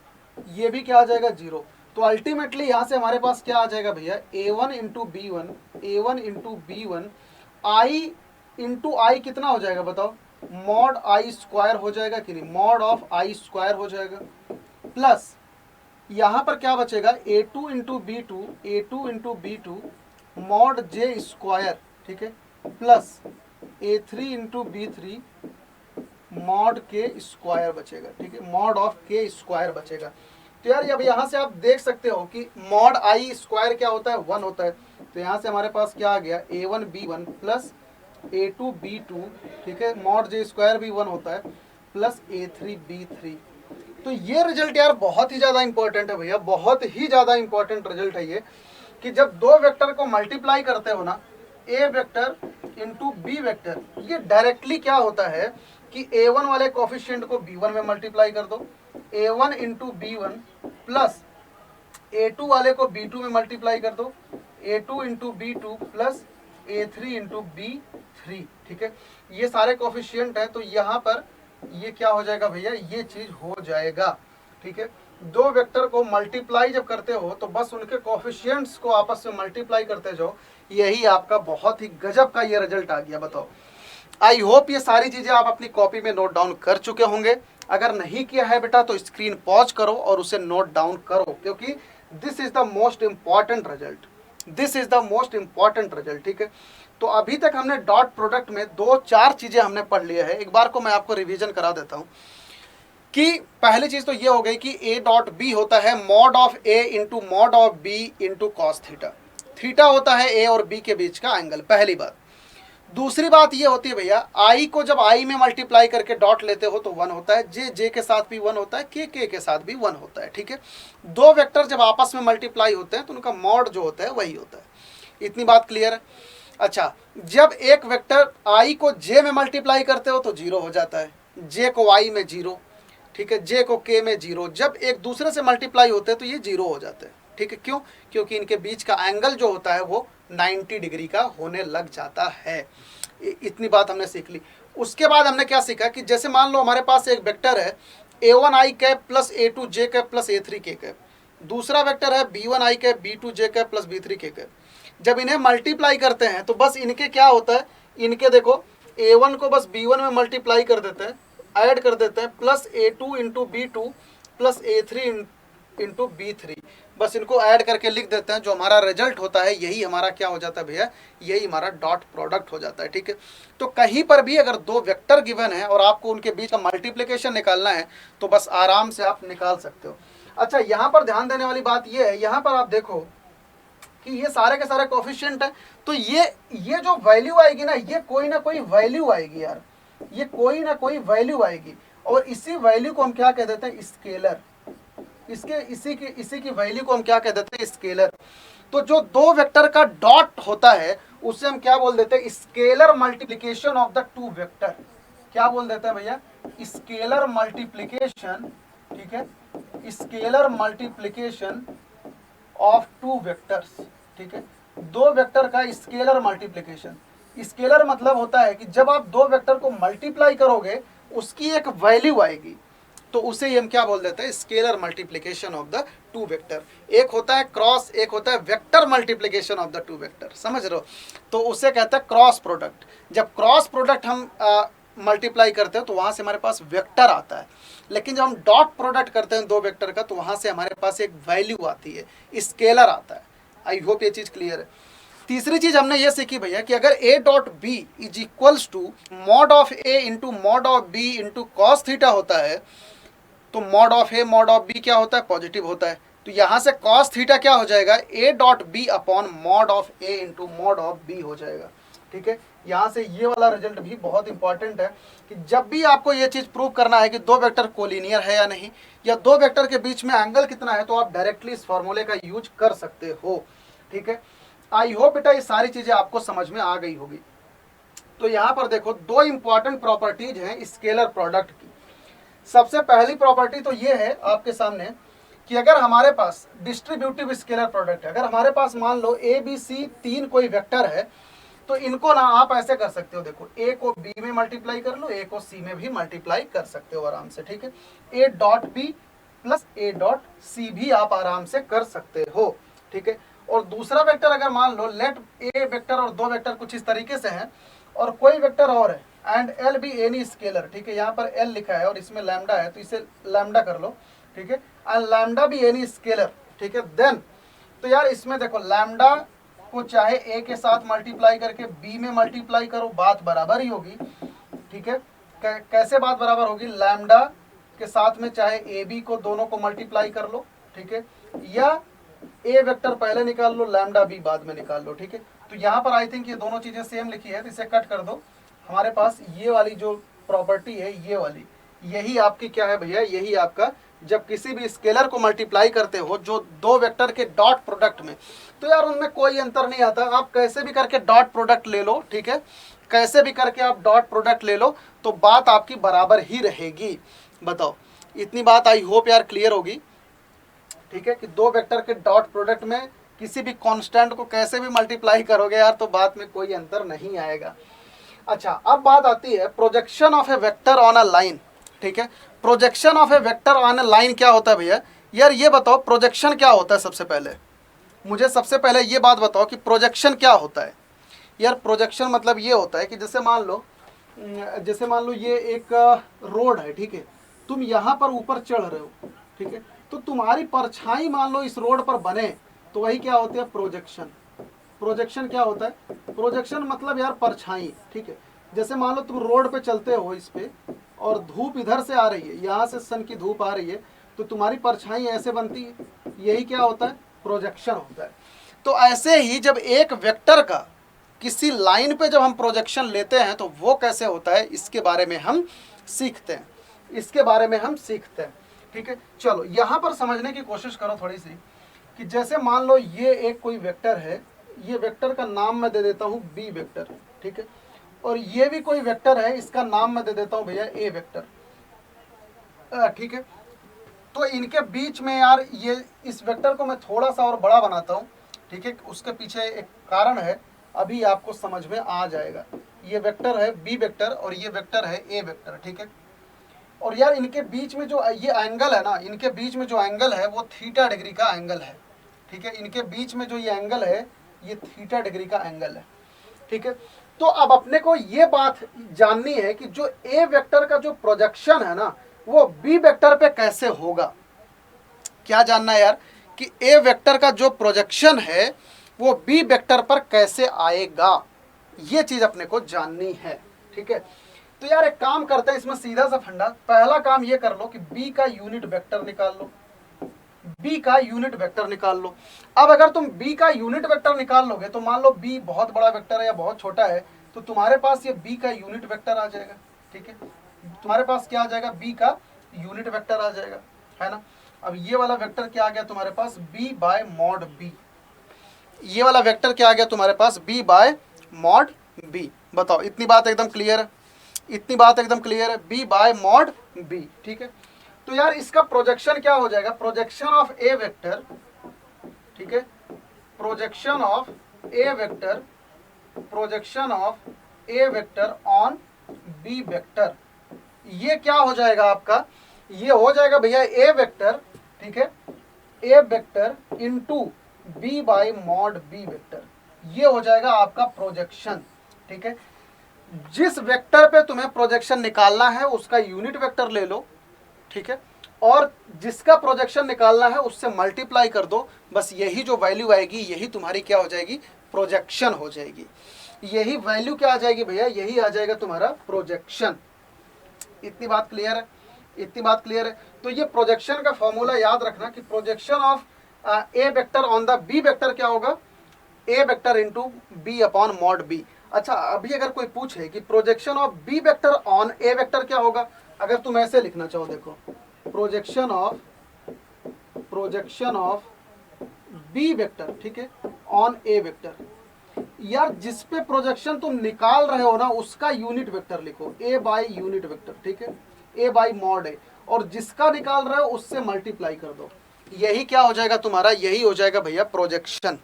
ये भी क्या आ जाएगा? जीरो। तो अल्टीमेटली यहाँ से हमारे पास क्या आ जाएगा भैया? a1 into B one, a1 into B one, I into I कितना हो जाएगा बताओ? मॉड आई स्क्वायर हो जाएगा कि नहीं? मॉड ऑफ आई स्क्वायर हो जाएगा, प्लस यहाँ पर क्या बचेगा? a2 into b two, a2 into b two mod j square, ठीक है, plus a3 into b three mod k square बचेगा, ठीक है, मॉड ऑफ के स्क्वायर बचेगा। तो यार अब यहाँ से आप देख सकते हो कि मॉड आई स्क्वायर क्या होता है? 1 होता है। तो यहाँ से हमारे पास क्या आ गया? a1 b1 plus a2 b2, ठीक है, मॉड जे स्क्वायर भी 1 होता है, प्लस a3 b3। तो ये रिजल्ट यार बहुत ही ज़्यादा इंपॉर्टेंट है भैया, बहुत ही ज़्यादा इंपॉर्टेंट रिजल्ट है ये, कि जब दो वेक्टर को मल्टीप्लाई करते हो ना, ए वेक्टर इंटू बी वेक्टर, ये डायरेक्टली क्या होता है कि a1 वाले कोफिशिएंट को b1 में मल्टीप्लाई कर दो, a1 into b1 plus a2 वाले को b2 में मल्टीप्लाई कर दो, a2 into b2 plus a3 into b3, ठीक है। ये सारे कोफिशिएंट है, तो यहाँ पर ये क्या हो जाएगा भैया? ये चीज हो जाएगा, ठीक है। दो वेक्टर को मल्टीप्लाई जब करते हो तो बस उनके कोफिशिएंट्स को आपस में मल्टीप्लाई करते जाओ, यही आपका बहुत ही गजब का ये रिजल्ट आ गया। बताओ, आई होप ये सारी चीजें आप अपनी कॉपी में नोट डाउन कर चुके होंगे। अगर नहीं किया है बेटा तो स्क्रीन पॉज करो और उसे नोट डाउन करो, क्योंकि this is the most important result, this is the most important result, ठीक है। तो अभी तक हमने डॉट प्रोडक्ट में 2-4 चीजें हमने पढ़ लिया है। एक बार को मैं आपको रिवीजन करा देता हूं कि पहली चीज तो ये हो गई कि ए डॉट बी होता है mod of A into mod of b into cos theta. Theta होता है ए और बी के बीच का एंगल, पहली बात। दूसरी बात ये होती है भैया, आई को जब आई में मल्टीप्लाई करके डॉट लेते हो तो 1 होता है, जे जे के साथ भी 1 होता है, के के साथ भी 1 होता है, ठीक है। दो वेक्टर जब आपस में मल्टीप्लाई होते हैं तो उनका मॉड जो होता है वही होता है। इतनी बात क्लियर है? अच्छा, जब एक वेक्टर आई को जे में मल्टीप्लाई करते हो तो 0 हो जाता है, जे को आई में 0, ठीक है, जे को के में 0। जब एक दूसरे से मल्टीप्लाई होते हैं तो ये 0 हो जाते हैं, ठीक है। क्यों? क्योंकि इनके बीच का एंगल जो होता है वो 90 डिग्री का होने लग जाता है। इतनी बात हमने सीख ली। उसके बाद हमने क्या सीखा कि जैसे मान लो हमारे पास एक वेक्टर है a1 I cap plus a2 J cap plus a3 K cap, दूसरा वेक्टर है b1 i cap b2 j cap plus b3 k cap. जब इन्हें मल्टीप्लाई करते हैं तो बस इनके क्या होता है, इनके देखो A1 को बस B1 में मल्टीप्लाई कर देते हैं, ऐड कर देते हैं, plus A2 into B2 plus A3 into B3, बस इनको ऐड करके लिख देते हैं। जो हमारा रिजल्ट होता है यही हमारा क्या हो जाता है भैया, यही हमारा डॉट प्रोडक्ट हो जाता है। ठीक है, तो कहीं पर भी अगर दो वेक्टर गिवन है और आपको उनके बीच का मल्टीप्लिकेशन निकालना है तो बस आराम से आप निकाल सकते हो। अच्छा, यहाँ पर ध्यान देने वाली बात यह है, यहाँ पर आप देखो कि ये सारे के सारे कोफिशिएंट है, तो ये जो वैल्यू आएगी ना, ये कोई ना कोई वैल्यू आएगी यार, ये कोई ना कोई वैल्यू आएगी, और इसी वैल्यू को हम क्या कह देते हैं, स्केलर। इसी की वैल्यू को हम क्या कह देते हैं, स्केलर। तो जो दो वेक्टर का डॉट होता है उसे हम क्या बोल देते हैं, scalar multiplication of the two vector. क्या बोल देते हैं भैया, स्केलर मल्टीप्लिकेशन। ठीक है, scalar multiplication of two vectors. ठीक है, दो वेक्टर का स्केलर मल्टीप्लिकेशन। स्केलर मतलब होता है कि जब आप दो वेक्टर को मल्टीप्लाई करोगे उसकी एक वैल्यू आएगी, तो उसे हम क्या बोल देते हैं, scalar multiplication of the two vector. एक होता है क्रॉस, एक होता है vector multiplication of the two vector, समझ रहे हो, तो उसे कहते हैं क्रॉस प्रोडक्ट। जब क्रॉस प्रोडक्ट हम मल्टीप्लाई करते हैं तो वहां से हमारे पास वेक्टर आता है, लेकिन जब हम डॉट प्रोडक्ट करते हैं दो वेक्टर का तो वहां से हमारे पास एक वैल्यू आती है, स्केलर आता है। आई होप ये चीज क्लियर है। तीसरी चीज हमने ये सीखी भैया कि अगर a dot B is equals to mod of a into mod of b into cos theta होता है, तो mod of a mod of b क्या होता है, पॉजिटिव होता है। तो यहां से कॉस थीटा क्या हो जाएगा, a dot b upon mod of a into mod of b हो जाएगा। ठीक है, यहाँ से ये वाला रिजल्ट भी बहुत इंपॉर्टेंट है कि जब भी आपको ये चीज प्रूव करना है कि दो वेक्टर कोलिनियर है या नहीं, या दो वेक्टर के बीच में एंगल कितना है, तो आप डायरेक्टली इस फॉर्मूले का यूज कर सकते हो। ठीक है, आई होप बेटा ये सारी चीजें आपको समझ में आ गई होगी। तो यहाँ पर देखो दो इंपॉर्टेंट प्रॉपर्टीज हैं स्केलर प्रोडक्ट की। सबसे पहली प्रॉपर्टी तो ये है आपके सामने कि अगर हमारे पास डिस्ट्रीब्यूटिव स्केलर प्रोडक्ट है, अगर हमारे पास मान लो ए बी सी तीन कोई वेक्टर है, तो इनको ना आप ऐसे कर सकते हो, देखो ए को बी में मल्टीप्लाई कर लो, ए को सी में भी मल्टीप्लाई कर सकते हो आराम से। ठीक है, a dot b plus a dot c भी आप आराम से कर सकते हो। ठीक है, और दूसरा वेक्टर अगर मान लो लेट ए वेक्टर और दो वेक्टर कुछ इस तरीके से हैं और कोई वेक्टर और है and L be any scalar. ठीक है, यहाँ पर एल लिखा है और इसमें लैम्डा है तो इसे लैम्डा कर लो। ठीक है, एंड लैम्डा भी एनी स्केलर। ठीक है, देन तो यार इसमें देखो लैम्डा को चाहे ए के साथ मल्टीप्लाई करके बी में मल्टीप्लाई करो, बात बराबर ही होगी। ठीक है, कैसे बात बराबर होगी, लैम्डा के साथ में चाहे ए बी को दोनों को मल्टीप्लाई कर लो। ठीक है, या ए वेक्टर पहले निकाल लो, लैम्डा बी बाद में निकाल लो। ठीक है, तो यहाँ पर आई थिंक ये दोनों चीजें सेम लिखी है, तो इसे कट कर दो। हमारे पास ये वाली जो प्रॉपर्टी है, ये वाली, यही आपकी क्या है भैया, यही आपका जब किसी भी स्केलर को मल्टीप्लाई करते हो जो दो वेक्टर के डॉट प्रोडक्ट में, तो यार उनमें कोई अंतर नहीं आता, आप कैसे भी करके डॉट प्रोडक्ट ले लो। ठीक है, कैसे भी करके आप डॉट प्रोडक्ट ले लो तो बात आपकी बराबर ही रहेगी। बताओ, इतनी बात आई होप यार क्लियर होगी। ठीक है, कि दो वेक्टर के डॉट प्रोडक्ट में किसी भी कांस्टेंट को कैसे भी मल्टीप्लाई करोगे यार तो बात में कोई अंतर नहीं आएगा। अच्छा, अब बात आती है projection of A vector on a line. ठीक है, projection of A vector on a line क्या होता है भैया, यार ये बताओ प्रोजेक्शन क्या होता है। सबसे पहले मुझे सबसे पहले ये बात बताओ कि प्रोजेक्शन क्या होता है। यार प्रोजेक्शन मतलब ये होता है कि जैसे मान लो ये एक रोड है। ठीक है, तुम यहाँ पर ऊपर चढ़ रहे हो। ठीक है, तो तुम्हारी परछाई मान लो इस रोड पर बने तो वही क्या होती है, प्रोजेक्शन। प्रोजेक्शन क्या होता है, प्रोजेक्शन मतलब यार परछाई। ठीक है, जैसे मान लो तुम रोड पे चलते हो इस पे और धूप इधर से आ रही है, यहाँ से सन की धूप आ रही है तो तुम्हारी परछाई ऐसे बनती है, यही क्या होता है, प्रोजेक्शन होता है। तो ऐसे ही जब एक वेक्टर का किसी लाइन पे जब हम प्रोजेक्शन लेते हैं तो वो कैसे होता है, इसके बारे में हम सीखते हैं। ठीक है, चलो यहाँ पर समझने की कोशिश करो थोड़ी सी कि जैसे मान लो ये एक कोई वेक्टर है, ये वेक्टर का नाम मैं दे देता हूँ बी वेक्टर। ठीक है, और ये भी कोई वेक्टर है, इसका नाम मैं दे देता हूँ भैया ए वेक्टर। ठीक है, तो इनके बीच में यार ये इस वेक्टर को मैं थोड़ा सा और बड़ा बनाता हूँ। ठीक है, उसके पीछे एक कारण है, अभी आपको समझ में आ जाएगा। ये वेक्टर है बी वेक्टर और ये वेक्टर है ए वेक्टर। ठीक है, और यार इनके बीच में जो ये एंगल है ना, इनके बीच में जो एंगल है वो थीटा डिग्री का एंगल है। ठीक है, इनके बीच में जो ये एंगल है ये थीटा डिग्री का एंगल है। ठीक है, तो अब अपने को ये बात जाननी है कि जो ए वेक्टर का जो प्रोजेक्शन है ना वो बी वेक्टर पे कैसे होगा। क्या जानना है यार कि ए वेक्टर का जो प्रोजेक्शन है वो बी वेक्टर पर कैसे आएगा, ये चीज अपने को जाननी है। ठीक है, तो यार एक काम करते हैं इसमें सीधा सा फंडा। पहला काम ये कर लो कि बी का यूनिट वेक्टर निकाल लो, बी का यूनिट वेक्टर निकाल लो। अब अगर तुम बी का यूनिट वेक्टर निकाल लोगे तो मान लो बी बहुत बड़ा वेक्टर है या बहुत छोटा है, तो तुम्हारे पास ये बी का यूनिट वेक्टर आ जाएगा। ठीक है, तुम्हारे पास क्या आ जाएगा, बी का यूनिट वेक्टर आ जाएगा, है ना। अब ये वाला वेक्टर क्या आ गया तुम्हारे पास, बी बाय मॉड बी। ये वाला वेक्टर क्या आ गया तुम्हारे पास, बी बाय मॉड बी। बताओ, इतनी बात एकदम क्लियर है, इतनी बात एकदम क्लियर है, बी बाय मॉड बी। ठीक है, तो यार इसका प्रोजेक्शन क्या हो जाएगा, प्रोजेक्शन ऑफ ए वेक्टर। ठीक है, projection of A vector, projection of A vector on b vector, ये क्या हो जाएगा आपका, ये हो जाएगा भैया ए वेक्टर। ठीक है, ए vector into B by mod B vector, ये हो जाएगा आपका प्रोजेक्शन। ठीक है, जिस वेक्टर पे तुम्हें प्रोजेक्शन निकालना है उसका यूनिट वेक्टर ले लो। ठीक है, और जिसका प्रोजेक्शन निकालना है उससे मल्टीप्लाई कर दो, बस यही जो वैल्यू आएगी यही तुम्हारी क्या हो जाएगी, प्रोजेक्शन हो जाएगी। यही वैल्यू क्या आ जाएगी भैया, यही आ जाएगा तुम्हारा प्रोजेक्शन। इतनी बात क्लियर है, इतनी बात क्लियर है। तो ये प्रोजेक्शन का फॉर्मूला याद रखना कि projection of A vector on the B vector क्या होगा, A vector into B upon mod B. अच्छा, अभी अगर कोई पूछे कि projection of B vector on A vector क्या होगा, अगर तुम ऐसे लिखना चाहो, देखो प्रोजेक्शन ऑफ बी वेक्टर, ठीक है, ऑन ए वेक्टर। यार जिस पे प्रोजेक्शन तुम निकाल रहे हो ना उसका यूनिट वेक्टर लिखो, ए बाई यूनिट वेक्टर। ठीक है, ए बाई मॉड ए, और जिसका निकाल रहे हो उससे मल्टीप्लाई कर दो, यही क्या हो जाएगा तुम्हारा, यही हो जाएगा भैया प्रोजेक्शन।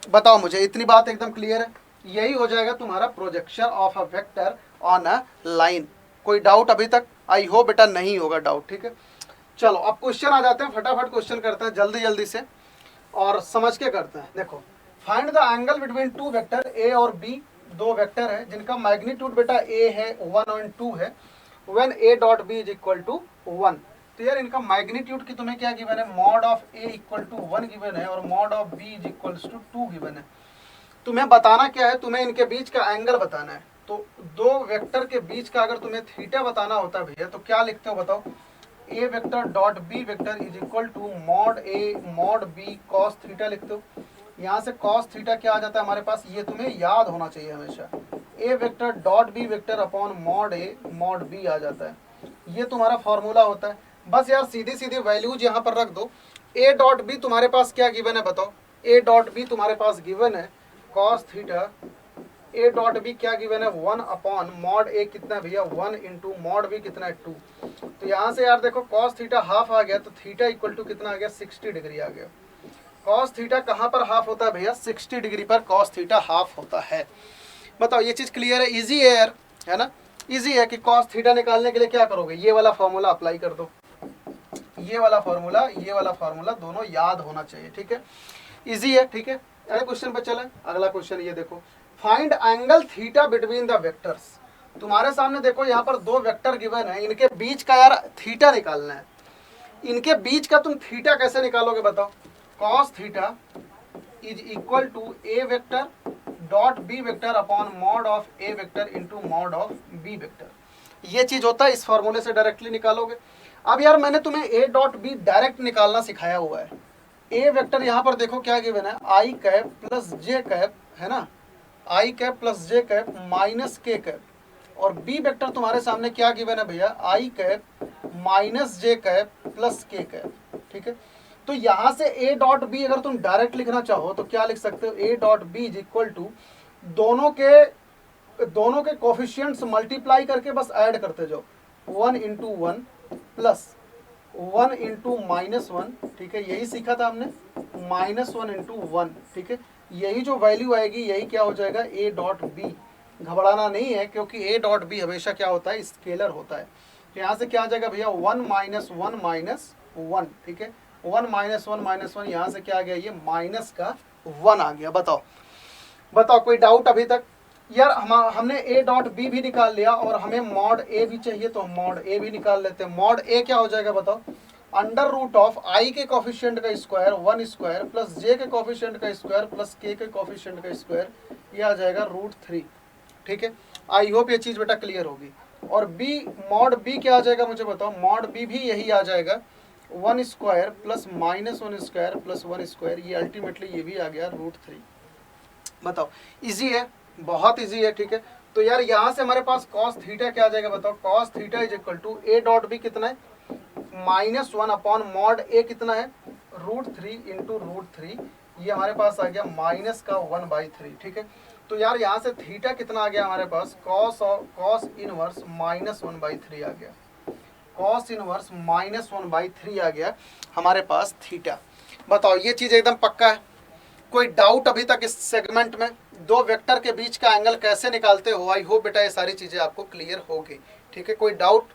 बताओ मुझे, इतनी बात एकदम क्लियर है, यही हो जाएगा तुम्हारा projection of a vector on a line. कोई डाउट अभी तक, आई होप बेटा नहीं होगा डाउट। ठीक है, चलो अब क्वेश्चन आ जाते हैं, फटाफट क्वेश्चन करते हैं जल्दी जल्दी से और समझ के करते हैं। देखो, find the angle between to vector ए और बी, दो वेक्टर है जिनका मैग्नीट्यूड बेटा ए है 1 और 2 है, when a dot B is equal to 1। तो यार इनका मैग्नीट्यूड की तुम्हें क्या गिवन है, mod of a equal to 1 given है और mod of b is equal to 2 given है। तुम्हें बताना क्या है, तुम्हें इनके बीच का एंगल बताना है। तो दो वेक्टर के बीच का अगर तुम्हें थीटा बताना होता है भैया तो क्या लिखते हो बताओ, A vector dot B vector is equal to mod A mod B cos theta लिखते हो। यहाँ से कॉस थीटा क्या आ जाता है हमारे पास, ये तुम्हें याद होना चाहिए हमेशा, A vector dot B vector upon mod A mod B आ जाता है, ये तुम्हारा फॉर्मूला होता है। बस यार सीधी सीधी वैल्यूज यहाँ पर रख दो। ए डॉट बी तुम्हारे पास क्या गिवन है बताओ, ए डॉट बी तुम्हारे पास गिवन है cos theta, a dot b क्या गिवन है 1 अपॉन मॉड ए कितना भैया 1 इंटू मॉड बी कितना है 2। तो यहाँ से यार देखो कॉस थीटा हाफ आ गया, तो थीटा इक्वल टू कितना आ गया 60 डिग्री आ गया। कॉस थीटा कहाँ पर हाफ होता है भैया, 60 डिग्री पर कॉस थीटा हाफ होता है। बताओ ये चीज़ क्लियर है, इजी है यार, है ना, इजी है कि कॉस थीटा निकालने के लिए क्या करोगे, ये वाला फॉर्मूला अप्लाई कर दो, ये वाला फॉर्मूला दोनों याद होना चाहिए। ठीक है, इजी है। ठीक है, अगले क्वेश्चन पे चलें। अगला क्वेश्चन ये देखो, find angle theta between the vectors. तुम्हारे सामने देखो यहाँ पर दो वेक्टर गिवन है, इनके बीच का यार थीटा निकालना है। इनके बीच का तुम थीटा कैसे निकालोगे बताओ, cos theta is equal to A vector dot B vector upon mod of A vector into mod of B vector, ये चीज होता है, इस फॉर्मूले से डायरेक्टली निकालोगे। अब यार मैंने तुम्हें ए डॉट बी डायरेक्ट निकालना सिखाया हुआ है। ए वेक्टर यहाँ पर देखो क्या गिवन है, आई कैप प्लस जे कैप, है ना, आई कैप प्लस जे कैप माइनस के कैप, और बी वेक्टर तुम्हारे सामने क्या गिवन है भैया, आई कैप माइनस जे कैप प्लस के कैप। ठीक है, तो यहाँ से ए डॉट बी अगर तुम डायरेक्ट लिखना चाहो तो क्या लिख सकते हो, a dot B is equal to दोनों के कोफिशिएंट्स मल्टीप्लाई करके बस ऐड करते जाओ, 1 इंटू 1 प्लस 1 इंटू माइनस 1। ठीक है, यही सीखा था हमने, -1 इंटू 1। ठीक है, यही जो वैल्यू आएगी यही क्या हो जाएगा, ए डॉट बी। घबराना नहीं है क्योंकि ए डॉट बी हमेशा क्या होता है, स्केलर होता है। तो यहाँ से क्या आ जाएगा भैया 1 माइनस 1 माइनस 1। ठीक है, 1 माइनस 1 माइनस 1, यहाँ से क्या आ गया, ये माइनस का 1 आ गया। बताओ कोई डाउट अभी तक, यार हमने ए डॉट बी भी निकाल लिया और हमें मॉड ए भी चाहिए, तो मॉड ए भी निकाल लेते हैं। मॉड ए क्या हो जाएगा बताओ, अंडर रूट ऑफ आई के कॉफिशिएंट का स्क्वायर 1 स्क्वायर प्लस जे के कॉफिशिएंट का स्क्वायर प्लस के कॉफिशिएंट का स्क्वायर, ये आ जाएगा √3। ठीक है, आई होप ये चीज बेटा क्लियर होगी। और बी मॉड बी क्या आ जाएगा मुझे बताओ, मॉड बी भी यही आ जाएगा 1 square plus -1 square plus 1 square, ये अल्टीमेटली ये भी आ गया √3। बताओ, इजी है, बहुत इजी है। ठीक है, तो यार यहाँ से हमारे पास cos थीटा क्या आ जाएगा बताओ, cos theta is equal to a dot b कितना है, -1 अपॉन मॉड ए कितना है, √3 इंटू √3, ये हमारे पास आ गया माइनस का 1/3। ठीक है, तो यार यहाँ से थीटा कितना आ गया हमारे पास, cos इनवर्स -1/3 आ गया, cos इनवर्स -1/3 आ गया हमारे पास थीटा। बताओ, ये चीज एकदम पक्का है, कोई डाउट अभी तक इस सेगमेंट में? दो वेक्टर के बीच का एंगल कैसे निकालते हो, आई होप बेटा ये सारी चीजें आपको क्लियर होगी। ठीक है, कोई डाउट?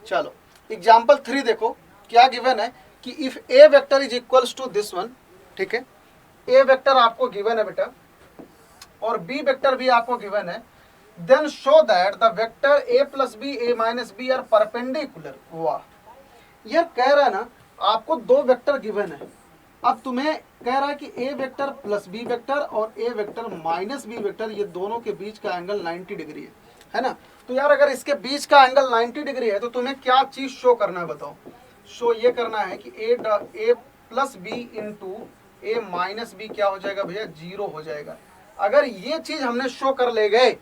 चलो एग्जाम्पल 3 देखो, क्या गिवन है कि if a vector is equals to this one. ठीक है, ए वेक्टर आपको गिवन है बेटा और बी वेक्टर भी आपको गिवन है, then show that the vector a plus b a minus b are perpendicular. वाह, यार कह रहा है ना आपको दो वेक्टर गिवन है, अब तुम्हें कह रहा है कि ए वेक्टर प्लस बी वेक्टर और ए वेक्टर माइनस बी वेक्टर, ये दोनों के बीच का एंगल 90 डिग्री है ना। तो यार अगर इसके बीच का एंगल 90 डिग्री है तो तुम्हें क्या चीज शो करना है बताओ, शो ये करना है कि a plus B into A minus b क्या हो जाएगा भैया, 0 हो जाएगा। अगर ये चीज हमने शो कर ले गए,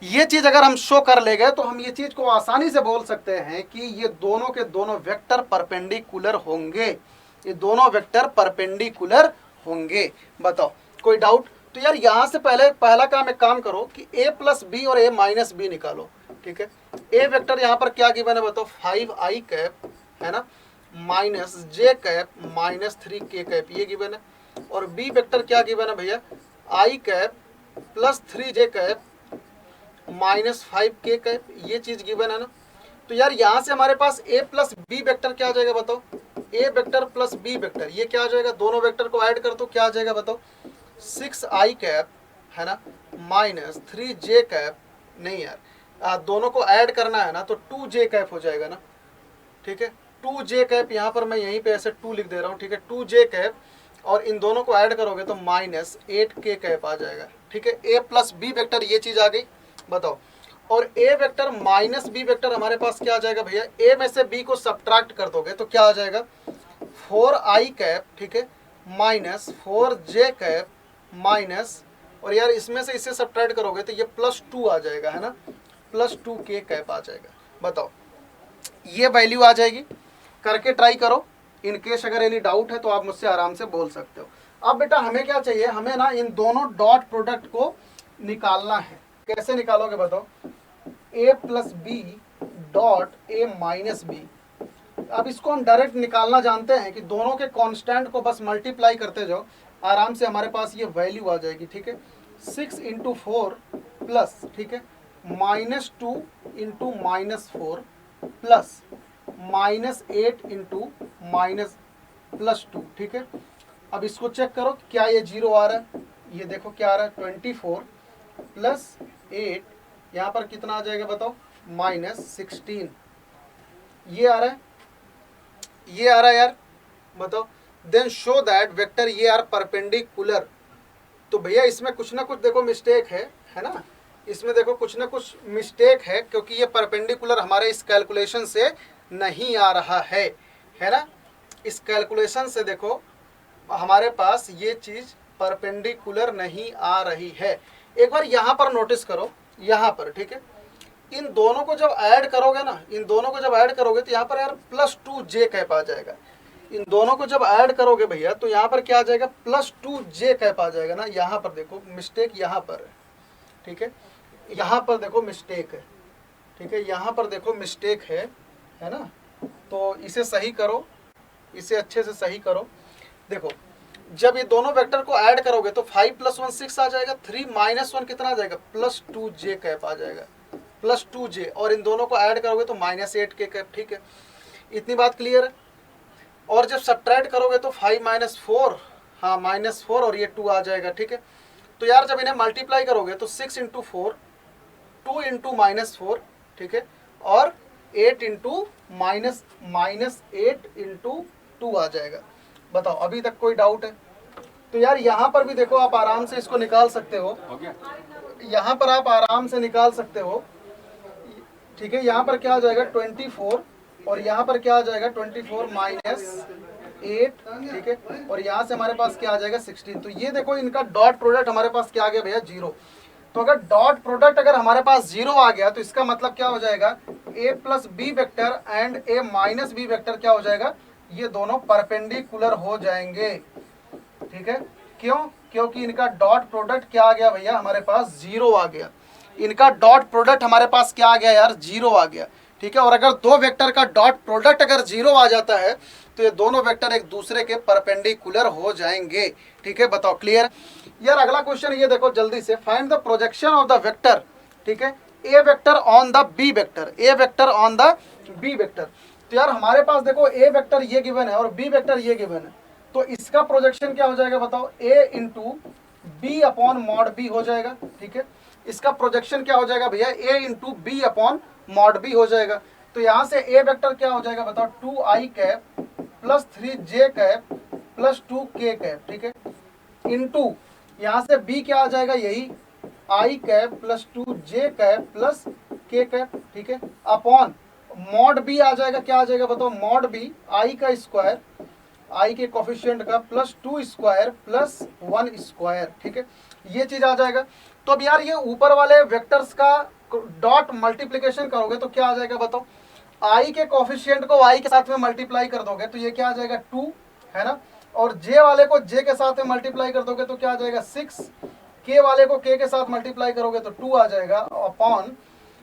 ये चीज अगर हम शो कर ले गए तो हम ये चीज को आसानी से बोल सकते हैं कि ये दोनों के दोनों वेक्टर परपेंडिकुलर होंगे, ये दोनों वेक्टर परपेंडिकुलर होंगे। बताओ, कोई डाउट? तो यार यहाँ से पहले पहला काम एक काम करो कि a प्लस बी और a माइनस बी निकालो। ठीक है, a वेक्टर यहाँ पर क्या गिवन है बताओ, 5i कैप है ना, minus j cap minus 3k cap, ये गिवन है। और b वेक्टर क्या गिवन है भैया, i cap plus 3j cap minus 5k cap, ये चीज गिवन है ना। तो यार यहाँ से हमारे पास a प्लस बी वेक्टर क्या आ जाएगा बताओ, a vector plus b vector, ये क्या आ जाएगा, दोनों वेक्टर को ऐड कर दो, क्या आ जाएगा बताओ, 6i कैप है ना माइनस 3j कैप, नहीं यार दोनों को ऐड करना है ना तो 2j कैप हो जाएगा ना। ठीक है, 2j कैप यहाँ पर मैं यहीं पे ऐसे 2 लिख दे रहा हूँ। ठीक है, 2j कैप और इन दोनों को ऐड करोगे तो माइनस 8k कैप आ जाएगा। ठीक है, a प्लस बी वेक्टर ये चीज आ गई। बताओ, और a vector minus b vector हमारे पास क्या आ जाएगा भैया, a में से b को सब्ट्रैक्ट कर दोगे तो क्या आ जाएगा, 4i कैप, ठीक है, माइनस 4j कैप माइनस, और यार इसमें से इससे सब्ट्रैक्ट करोगे तो ये +2 आ जाएगा है ना, +2k कैप आ जाएगा। बताओ, ये वैल्यू आ जाएगी, करके ट्राई करो। इन केस अगर एनी डाउट है तो आप मुझसे आराम से बोल सकते हो। अब बेटा हमें क्या चाहिए, हमें ना इन दोनों डॉट प्रोडक्ट को निकालना है। कैसे निकालोगे बताओ, a plus b dot A minus b. अब इसको हम डायरेक्ट निकालना जानते हैं कि दोनों के कांस्टेंट को बस मल्टीप्लाई करते जाओ, आराम से हमारे पास ये वैल्यू आ जाएगी। ठीक है, 6 इंटू 4 प्लस, ठीक है, -2 इंटू -4 प्लस -8 इंटू +2। ठीक है, अब इसको चेक करो क्या ये 0 आ रहा है, ये देखो क्या आ रहा है, 24 प्लस 8, यहाँ पर कितना आ जाएगा बताओ, -16, ये आ रहा है, ये आ रहा है यार। बताओ, देन शो दैट वेक्टर ये आर परपेंडिकुलर। तो भैया इसमें कुछ ना कुछ देखो मिस्टेक है ना, इसमें देखो कुछ ना कुछ मिस्टेक है क्योंकि ये परपेंडिकुलर हमारे इस कैलकुलेशन से नहीं आ रहा है ना। इस कैलकुलेशन से देखो हमारे पास ये चीज परपेंडिकुलर नहीं आ रही है। एक बार यहाँ पर नोटिस करो, यहाँ पर, ठीक है, इन दोनों को जब ऐड करोगे ना, इन दोनों को जब ऐड करोगे तो यहाँ पर यार +2j कैप आ जाएगा। इन दोनों को जब ऐड करोगे भैया तो यहाँ पर क्या आ जाएगा, +2j कैप आ जाएगा ना। यहाँ पर देखो मिस्टेक यहाँ पर है, ठीक है, यहाँ पर देखो मिस्टेक है, ठीक है, यहाँ पर देखो मिस्टेक है ना। तो इसे सही करो, इसे अच्छे से सही करो। देखो जब ये दोनों वेक्टर को ऐड करोगे तो 5 + 1 6 आ जाएगा, 3 - 1 कितना आ जाएगा, +2j कैप आ जाएगा, +2j, और इन दोनों को ऐड करोगे तो -8k कैप। ठीक है, इतनी बात क्लियर है। और जब सब्ट्रैक्ट करोगे तो 5 - 4, हाँ -4 और ये 2 आ जाएगा। ठीक है, तो यार जब इन्हें मल्टीप्लाई करोगे तो 6 इंटू 4, 2 इंटू -4, ठीक है, और 8 इंटू -8 इंटू 2 आ जाएगा। बताओ अभी तक कोई डाउट है? तो यार यहाँ पर भी देखो आप आराम से इसको निकाल सकते हो, यहाँ पर आप आराम से निकाल सकते हो, ठीक है। यहाँ पर क्या आ जाएगा 24 और यहाँ पर क्या आ जाएगा 24 -8, ठीक है, और यहाँ से हमारे पास क्या आ जाएगा 16। तो ये देखो इनका डॉट प्रोडक्ट हमारे पास क्या आ गया भैया 0। तो अगर डॉट प्रोडक्ट अगर हमारे पास 0 आ गया तो इसका मतलब क्या हो जाएगा a plus B vector and a minus b vector क्या हो जाएगा, ये दोनों परपेंडिकुलर हो जाएंगे, ठीक है। क्यों? क्योंकि इनका डॉट प्रोडक्ट क्या आ गया भैया हमारे पास 0 आ गया। इनका डॉट प्रोडक्ट हमारे पास क्या आ गया यार 0 आ गया, ठीक है। और अगर दो वेक्टर का डॉट प्रोडक्ट अगर 0 आ जाता है तो ये दोनों वेक्टर एक दूसरे के परपेंडिकुलर हो जाएंगे, ठीक है। बताओ क्लियर? यार अगला क्वेश्चन ये देखो जल्दी से, find the projection of the vector, ठीक है, ए vector on the B vector, A vector on the B vector. तो यार हमारे पास देखो ए वेक्टर ये गिवन है और बी वेक्टर ये गिवन है, तो इसका प्रोजेक्शन क्या हो जाएगा बताओ, A into B upon mod B हो जाएगा, ठीक है। इसका प्रोजेक्शन क्या हो जाएगा भैया, A into B upon mod B हो जाएगा। तो यहाँ से ए वेक्टर क्या हो जाएगा बताओ, 2i cap plus 3j cap plus 2k cap, ठीक है, इंटू यहाँ से बी क्या आ जाएगा, यही i cap plus 2j cap plus k cap, ठीक है, अपॉन मॉड बी आ जाएगा, क्या आ जाएगा बताओ, मॉड बी i का स्क्वायर, i के कोफिशिएंट का प्लस 2 स्क्वायर प्लस 1 स्क्वायर, ठीक है, ये चीज आ जाएगा। तो अब यार ये ऊपर वाले वेक्टर्स का डॉट मल्टीप्लिकेशन करोगे तो क्या आ जाएगा बताओ, i के कोफिशिएंट को y के साथ में मल्टीप्लाई कर दोगे तो ये क्या आ जाएगा 2, है ना, और j वाले को j के साथ में मल्टीप्लाई कर दोगे तो क्या आ जाएगा 6, k वाले को k के साथ मल्टीप्लाई करोगे तो 2 आ जाएगा, अपॉन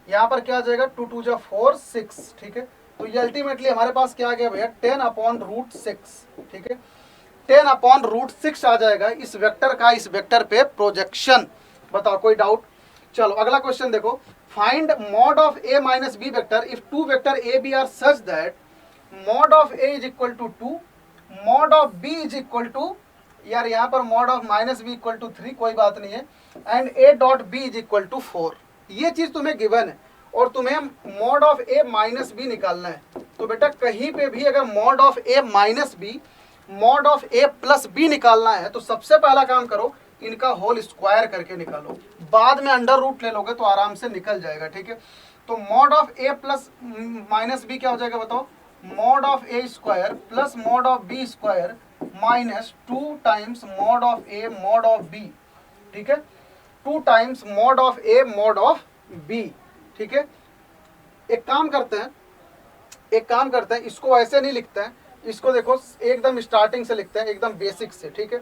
यहाँ पर क्या आ जाएगा 2 2 जा 4 6, ठीक है। तो ये अल्टीमेटली हमारे पास क्या आ गया भैया 10 अपॉन रूट 6, ठीक है, 10 अपॉन रूट 6 आ जाएगा इस वेक्टर का इस वेक्टर पे प्रोजेक्शन। बताओ कोई डाउट? चलो अगला क्वेश्चन देखो, find mod of A minus b vector if two vector a b are such that mod of a is equal to 2, mod of b is equal to, यार यहाँ पर mod of minus b equal to 3, कोई बात नहीं है, and a dot B is equal to 4। ये चीज तुम्हें गिवन है और तुम्हें mod of A minus b निकालना है। तो बेटा कहीं पे भी अगर mod of A minus b, mod of a plus b निकालना है तो सबसे पहला काम करो इनका होल स्क्वायर करके निकालो, बाद में अंडर रूट ले लोगे तो आराम से निकल जाएगा, ठीक है। तो mod of a plus minus b क्या हो जाएगा बताओ, mod of a square plus mod of B square minus 2 times mod of A mod of b, ठीक है, 2 times mod of A mod of b, ठीक है। एक काम करते हैं, इसको ऐसे नहीं लिखते हैं, इसको देखो एकदम स्टार्टिंग से लिखते हैं, एकदम बेसिक से, ठीक है।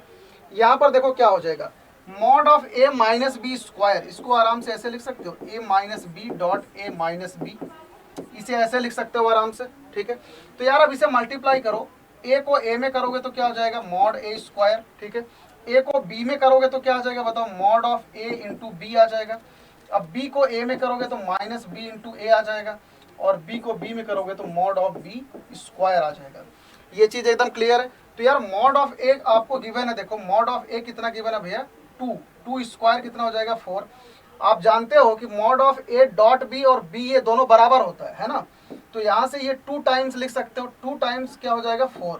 यहाँ पर देखो क्या हो जाएगा, mod of A minus B square, इसको आराम से ऐसे लिख सकते हो A minus B dot A minus B, इसे ऐसे लिख सकते हो आराम से, ठीक है। तो यार अब इसे मल्टीप्लाई करो, ए को ए में करोगे तो क्या हो जाएगा मॉड ए स्क्वायर, ठीक है, ए को बी में करोगे तो क्या आ जाएगा बताओ, mod of A into B आ जाएगा। अब बी को ए में करोगे तो माइनस बी इंटू ए आ जाएगा, और बी को बी में करोगे तो मॉड ऑफ बी स्क्वायर आ जाएगा। ये चीज एकदम क्लियर है। तो यार मॉड ऑफ ए आपको गिवन है, देखो मॉड ऑफ ए कितना गिवन है भैया 2, 2 स्क्वायर कितना हो जाएगा 4। आप जानते हो कि mod of a dot b और बी ये दोनों बराबर होता है ना, तो यहाँ से ये 2 टाइम्स लिख सकते हो, 2 टाइम्स क्या हो जाएगा 4,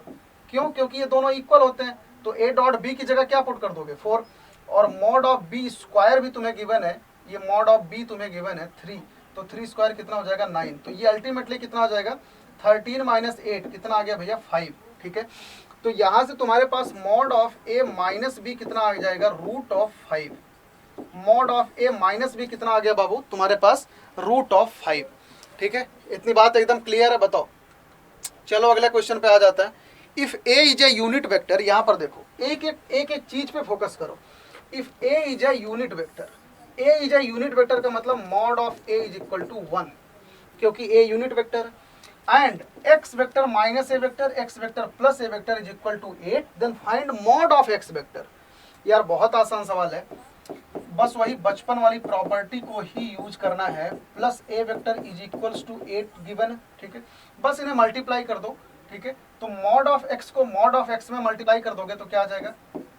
क्यों? क्योंकि ये दोनों इक्वल होते हैं, तो ए डॉट बी की जगह क्या पुट कर दोगे 4, और मॉड ऑफ बी स्क्वायर भी तुम्हें गिवन है, ये मॉड ऑफ बी तुम्हें गिवन है 3, तो 3 स्क्वायर कितना हो जाएगा 9, तो ये अल्टीमेटली कितना हो जाएगा 13 माइनस 8 कितना आ गया भैया 5, ठीक है। तो यहाँ से तुम्हारे पास mod of A minus b कितना आ जाएगा root of 5, mod of A minus b कितना आ गया बाबू तुम्हारे पास रूट ऑफ 5, ठीक है। इतनी बात एकदम क्लियर है? बताओ चलो अगले क्वेश्चन पे आ जाता है। If a is a unit vector, यहाँ पर देखो एक चीज पे फोकस करो, if a is a unit vector, a is a unit vector का मतलब mod of a is equal to 1, क्योंकि a unit vector, and x vector minus a vector, x vector plus a vector is equal to 8, then find mod of x vector. यार बहुत आसान सवाल है, बस वही बचपन वाली प्रॉपर्टी को ही यूज करना है, plus a vector is equals to 8 given है, ठीक है, बस इन्हें मल्टीप्लाई कर दो, ठीक है। तो मॉड ऑफ एक्स को मॉड ऑफ एक्स में मल्टीप्लाई कर दोगे तो क्या आ जाएगा,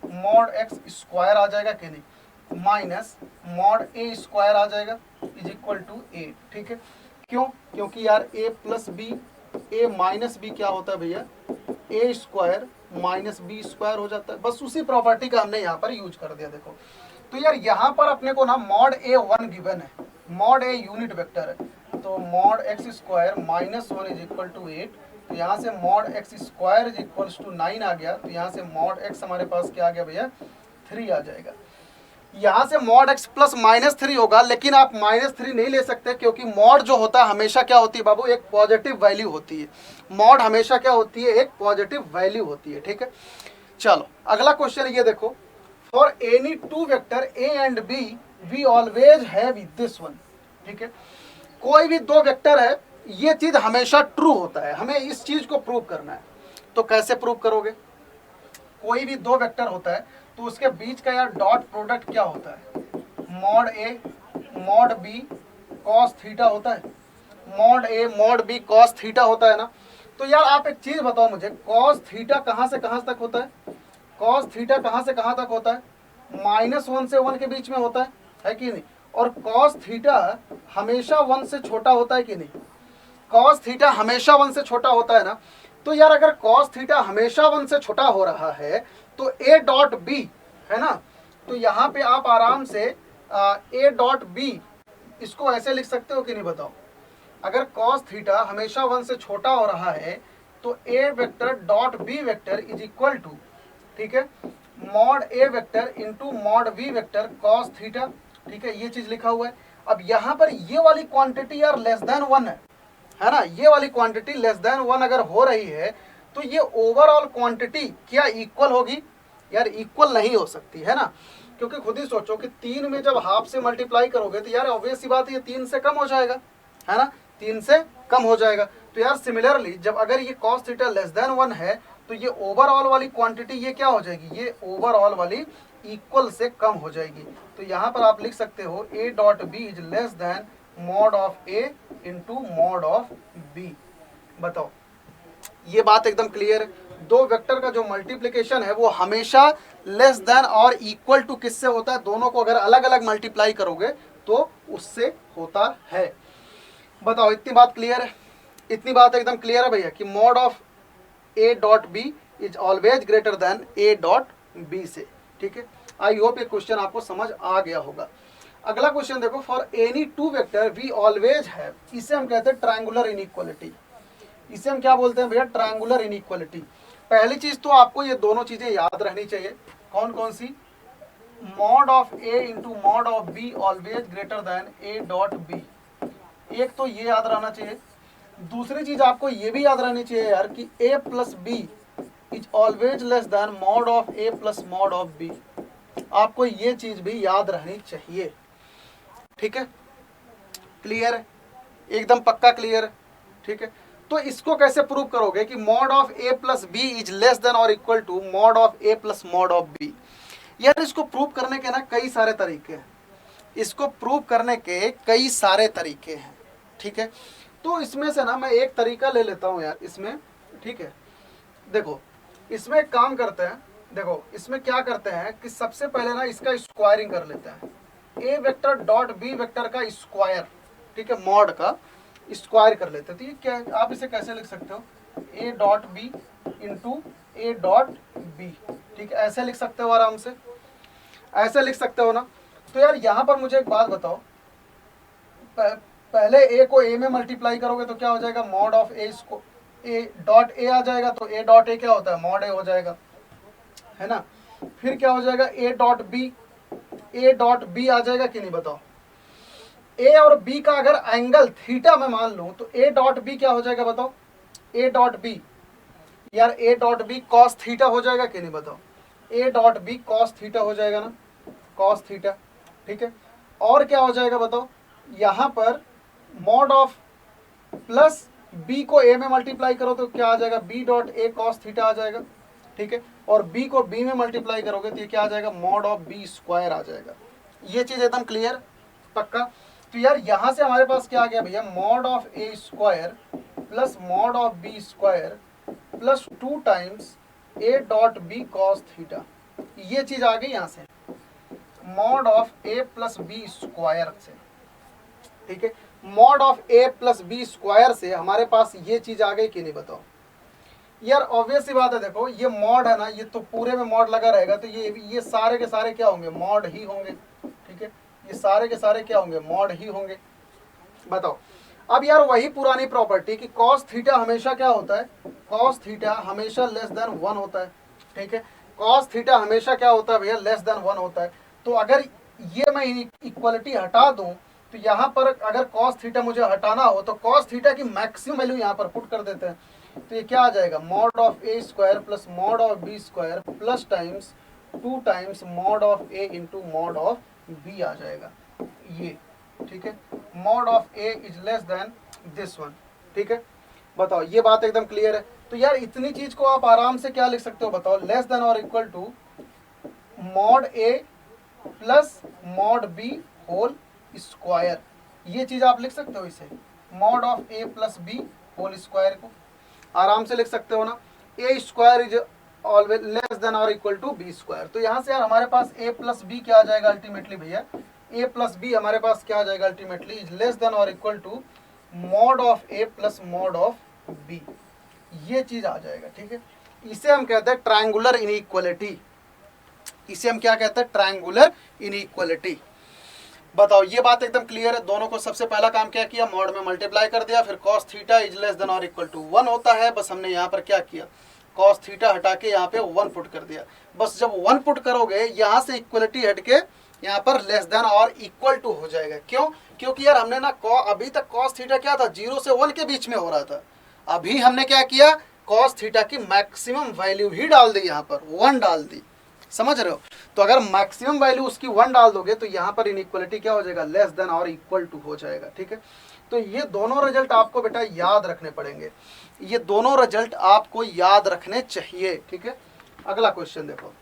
मॉड एक्स स्क्वायर आ जाएगा कि नहीं, माइनस मॉड ए स्क्वायर आ जाएगा इज इक्वल टू ए। ठीक है, क्यों? क्योंकि यार ए plus b, a minus b क्या होता है भैया, ए स्क्वायर माइनस बी स्क्वायर हो जाता है। बस उसी प्रॉपर्टी का हमने यहाँ पर यूज कर दिया। देखो तो यार यहाँ पर अपने को ना मॉड ए 1 गिवन है, मॉड ए यूनिट वेक्टर है, तो mod x square minus 1 is equal to 8, तो यहाँ से mod x square is equal to 9 आ गया, तो यहाँ से मॉड एक्स हमारे पास क्या आ गया भैया, 3 आ जाएगा। यहाँ से मॉड एक्स प्लस माइनस 3 होगा, लेकिन आप माइनस 3 नहीं ले सकते, क्योंकि मॉड जो होता है हमेशा क्या होती है बाबू, एक पॉजिटिव वैल्यू होती है। मॉड हमेशा क्या होती है, एक पॉजिटिव वैल्यू होती है। ठीक है, चलो अगला क्वेश्चन ये देखो, for any two vector a and b we always have this one. ठीक है, कोई भी दो वेक्टर है, ये चीज हमेशा ट्रू होता है, हमें इस चीज को प्रूव करना है। तो कैसे प्रूव करोगे? कोई भी दो वेक्टर होता है तो उसके बीच का यार डॉट प्रोडक्ट क्या होता है, mod A mod B cos theta होता है, mod A mod B cos theta होता है ना। तो यार आप एक चीज बताओ मुझे, कॉस थीटा कहां से कहां तक होता है, कॉस थीटा कहां से कहां तक होता है, -1 से 1 के बीच में होता है कि नहीं? और कॉस थीटा हमेशा 1 से छोटा होता है कि नहीं? कॉस थीटा हमेशा 1 से छोटा होता है ना। तो यार अगर कॉस थीटा हमेशा 1 से छोटा हो रहा है तो ए डॉट बी है ना, तो यहाँ पे आप आराम से ए डॉट बी इसको ऐसे लिख सकते हो कि नहीं बताओ? अगर कॉस थीटा हमेशा 1 से छोटा हो रहा है तो a vector dot B vector is equal to, ठीक है, mod a vector into mod B vector cos theta. ठीक है, ये चीज लिखा हुआ है। अब यहाँ पर ये वाली क्वांटिटी यार लेस देन 1 है ना, ये वाली क्वांटिटी लेस देन 1 अगर हो रही है तो ये ओवरऑल क्वांटिटी क्या इक्वल होगी? यार इक्वल नहीं हो सकती है ना, क्योंकि खुद ही सोचो कि 3 में जब हाफ से मल्टीप्लाई करोगे तो यार ऑब्वियस सी बात है, ये 3 से कम हो जाएगा, है ना, 3 से कम हो जाएगा। तो यार सिमिलरली जब अगर ये कॉस थीटा लेस देन 1 है तो ये ओवरऑल वाली क्वांटिटी ये क्या हो जाएगी, ये ओवरऑल वाली इक्वल से कम हो जाएगी। तो यहाँ पर आप लिख सकते हो a dot B is less than mod of A into mod of b. बताओ, ये बात एकदम क्लियर है। दो वेक्टर का जो मल्टीप्लिकेशन है वो हमेशा लेस देन और इक्वल टू किससे होता है? दोनों को अगर अलग अलग मल्टीप्लाई करोगे तो उससे होता है। बताओ, इतनी बात क्लियर है? इतनी बात एकदम क्लियर है भैया कि mod of a dot B is always greater than a dot b से। ठीक है, आई होप ये क्वेश्चन आपको समझ आ गया होगा। अगला क्वेश्चन देखो, for any two vector we always have, इसे हम कहते हैं ट्रायंगुलर इनइक्वालिटी। इसे हम क्या बोलते हैं भैया? Triangular inequality. पहली चीज तो आपको ये दोनों चीजें याद रहनी चाहिए। कौन कौन सी? Mod of A into mod of b always greater than a dot b, एक तो ये याद रहना चाहिए। दूसरी चीज आपको ये भी याद रहनी चाहिए यार कि a plus b is always less than mod of a plus mod of b. आपको ये चीज भी याद रहनी चाहिए। ठीक है, क्लियर है? एकदम पक्का क्लियर है। ठीक है, तो इसको कैसे प्रूव करोगे कि mod of a plus b is less than और equal to mod of a plus mod of b? यार इसको प्रूव करने के ना कई सारे तरीके हैं, इसको प्रूव करने के कई सारे तरीके हैं। ठीक है, तो इसमें से ना मैं एक तरीका ले लेता हूं यार इसमें। ठीक है, देखो इसमें एक काम करते हैं, देखो इसमें क्या करते हैं कि सबसे पहले ना इसका स्क्वायरिंग कर लेते हैं, ए वेक्टर डॉट बी वेक्टर का स्क्वायर, ठीक है, मॉड का स्क्वायर कर लेते हैं। तो ये क्या, आप इसे कैसे लिख सकते हो? A dot b into a dot b. ठीक है, ऐसे लिख सकते हो, आराम से ऐसे लिख सकते हो ना। तो यार यहाँ पर मुझे एक बात बताओ, पहले ए को ए में मल्टीप्लाई करोगे तो क्या हो जाएगा? मॉड ऑफ ए, इसको ए डॉट ए आ जाएगा, तो ए डॉट ए क्या होता है? मॉड ए हो जाएगा, है ना। फिर क्या हो जाएगा? A dot b, a dot b आ जाएगा कि नहीं? बताओ, ए और बी का अगर एंगल थीटा में मान लूं तो ए डॉट बी क्या हो जाएगा? बताओ, ए डॉट बी, यार a dot b cos theta हो जाएगा कि नहीं? बताओ, a dot b cos theta हो जाएगा ना, कॉस थीटा। ठीक है, और क्या हो जाएगा बताओ? यहाँ पर मॉड ऑफ प्लस बी को ए में मल्टीप्लाई करो तो क्या आ जाएगा? B dot a cos theta आ जाएगा। ठीक है, और बी को बी में मल्टीप्लाई करोगे तो ये क्या आ जाएगा? मॉड ऑफ बी स्क्वायर आ जाएगा। ये चीज एकदम क्लियर, पक्का? तो यार यहाँ से हमारे पास क्या आ गया भैया? Mod of a square plus mod of B square plus 2 times a dot b cos theta. ये चीज आ गई यहाँ से, mod of a plus b square से, ठीक है। Mod of a plus b square से हमारे पास ये चीज आ गई कि नहीं बताओ यार। ऑब्वियस सी बात है, देखो ये मॉड है ना, ये तो पूरे में मॉड लगा रहेगा, तो ये सारे के सारे क्या होंगे, मॉड ही होंगे, ठीक है। ये सारे के सारे क्या होंगे, मॉड ही होंगे। बताओ अब यार वही पुरानी प्रॉपर्टी कि कॉस थीटा हमेशा क्या होता है, कॉस थीटा हमेशा लेस देन 1 होता है, ठीक है। कॉस थीटा हमेशा क्या होता है भैया, लेस देन 1 होता है। तो अगर ये मैं इक्वलिटी हटा दूं तो यहाँ पर अगर कॉस थीटा मुझे हटाना हो तो कॉस थीटा की मैक्सिमम वैल्यू यहाँ पर पुट कर देते हैं। तो ये क्या आ जाएगा, mod of a square plus mod of B square plus times 2 times mod of A into mod of B आ जाएगा ये, ठीक है। Mod of a is less than this one, ठीक है। बताओ ये बात एकदम क्लियर है। तो यार इतनी चीज को आप आराम से क्या लिख सकते हो बताओ, लेस देन और equal to mod a plus mod b whole square, ये चीज आप लिख सकते हो इसे, mod of a plus b whole square को आराम से लिख सकते हो ना। A square is always less than और इक्वल टू बी स्क्वायर। तो यहाँ से यार हमारे पास ए प्लस बी क्या आ जाएगा अल्टीमेटली भैया, ए प्लस बी हमारे पास क्या आ जाएगा अल्टीमेटली, इज लेस देन और equal to mod of a plus mod of b, ये चीज आ जाएगा, ठीक है। इसे हम कहते हैं ट्रायंगुलर इनइक्वालिटी, इसे हम क्या कहते हैं, ट्रायंगुलर इनइक्वालिटी। बताओ ये बात एकदम क्लियर है। दोनों को सबसे पहला काम क्या किया, मॉड में मल्टीप्लाई कर दिया, फिर cos theta is less than और इक्वल टू 1 होता है, बस हमने यहाँ पर क्या किया, cos थीटा हटा के यहाँ पे 1 पुट कर दिया। बस जब 1 पुट करोगे यहाँ से इक्वलिटी हट के यहाँ पर लेस देन और इक्वल टू हो जाएगा। क्यों, क्योंकि यार हमने ना अभी तक cos थीटा क्या था, 0 से 1 के बीच में हो रहा था। अभी हमने क्या किया, cos थीटा की मैक्सिमम वैल्यू ही डाल दी, यहाँ पर 1 डाल दी, समझ रहे हो। तो अगर मैक्सिमम वैल्यू उसकी 1 डाल दोगे तो यहाँ पर इनइक्वालिटी क्या हो जाएगा, लेस देन और इक्वल टू हो जाएगा, ठीक है। तो ये दोनों रिजल्ट आपको बेटा याद रखने पड़ेंगे, ये दोनों रिजल्ट आपको याद रखने चाहिए, ठीक है। अगला क्वेश्चन देखो,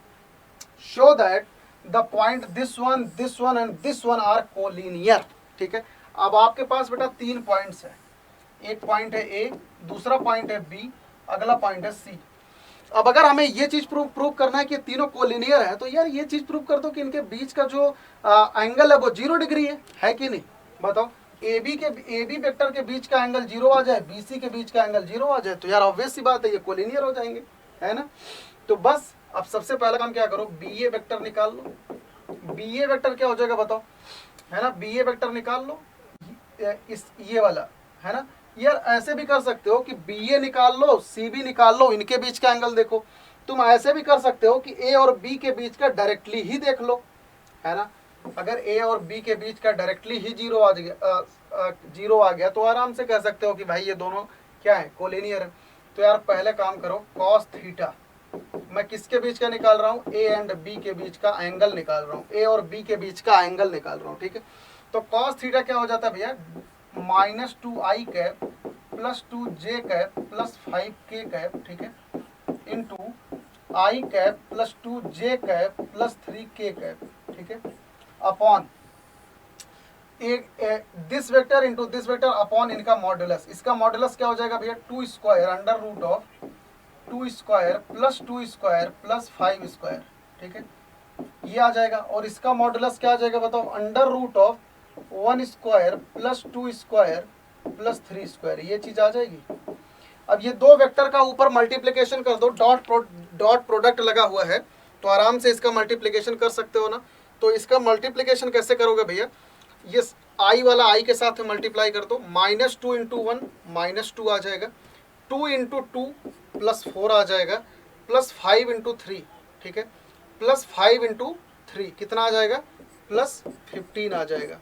show that the point this one and this one are collinear, ठीक है। अब आपके पास बेटा 3 पॉइंट्स है, एक पॉइंट है ए, दूसरा पॉइंट है बी, अगला पॉइंट है सी। अब अगर हमें ये चीज प्रूव करना है कि तीनों कोलिनियर है, तो यार ये चीज प्रूव कर दो कि इनके बीच का जो एंगल है वो 0 डिग्री है कि नहीं। बताओ ए बी वेक्टर के बीच का एंगल 0 आ जाए, बी सी के बीच का एंगल 0 आ जाए, तो यार ऑब्वियस सी बात है ये कोलिनियर हो जाएंगे, है ना। तो बस अब सबसे पहला काम क्या करो, बी ए वेक्टर निकाल लो। बी ए वेक्टर क्या हो जाएगा बताओ, है ना, बी ए वेक्टर निकाल लो, इस ये वाला, है ना। यार ऐसे भी कर सकते हो कि बी ए निकाल लो, सी बी निकाल लो, इनके बीच का एंगल देखो। तुम ऐसे भी कर सकते हो कि ए और बी के बीच का डायरेक्टली ही देख लो, है ना। अगर ए और बी के बीच का डायरेक्टली ही 0 आ गया तो आराम से कह सकते हो कि भाई ये दोनों क्या है, कोलिनियर है। तो यार पहले काम करो, कॉस थीटा मैं किसके बीच का निकाल रहा हूँ, ए एंड बी के बीच का एंगल निकाल रहा हूँ, ए और बी के बीच का एंगल निकाल रहा हूँ, ठीक है। तो कॉस थीटा क्या हो जाता है भैया, -2i cap plus 2j cap plus 5k cap, ठीक है, into i cap plus 2j cap plus 3k cap, ठीक है, upon this vector into this vector upon इनका मॉडुलस। इसका मॉडुलस क्या हो जाएगा भैया, 2 square under root of 2 square plus 2 square plus 5 square, ठीक है, ये आ जाएगा। और इसका मॉडुलस क्या आ जाएगा बताओ, under root of 1 square plus 2 square plus 3 square, ये चीज आ जाएगी। अब ये दो वेक्टर का ऊपर मल्टीप्लिकेशन कर दो, डॉट प्रोडक्ट लगा हुआ है तो आराम से इसका मल्टीप्लिकेशन कर सकते हो ना। तो इसका मल्टीप्लिकेशन कैसे करोगे भैया, ये आई वाला आई के साथ मल्टीप्लाई कर दो, -2 इंटू 1 -2 आ जाएगा, 2 इंटू 2 प्लस 4 आ जाएगा, प्लस 5 इंटू 3, ठीक है, प्लस 5 इंटू 3 कितना आ जाएगा, प्लस 15 आ जाएगा,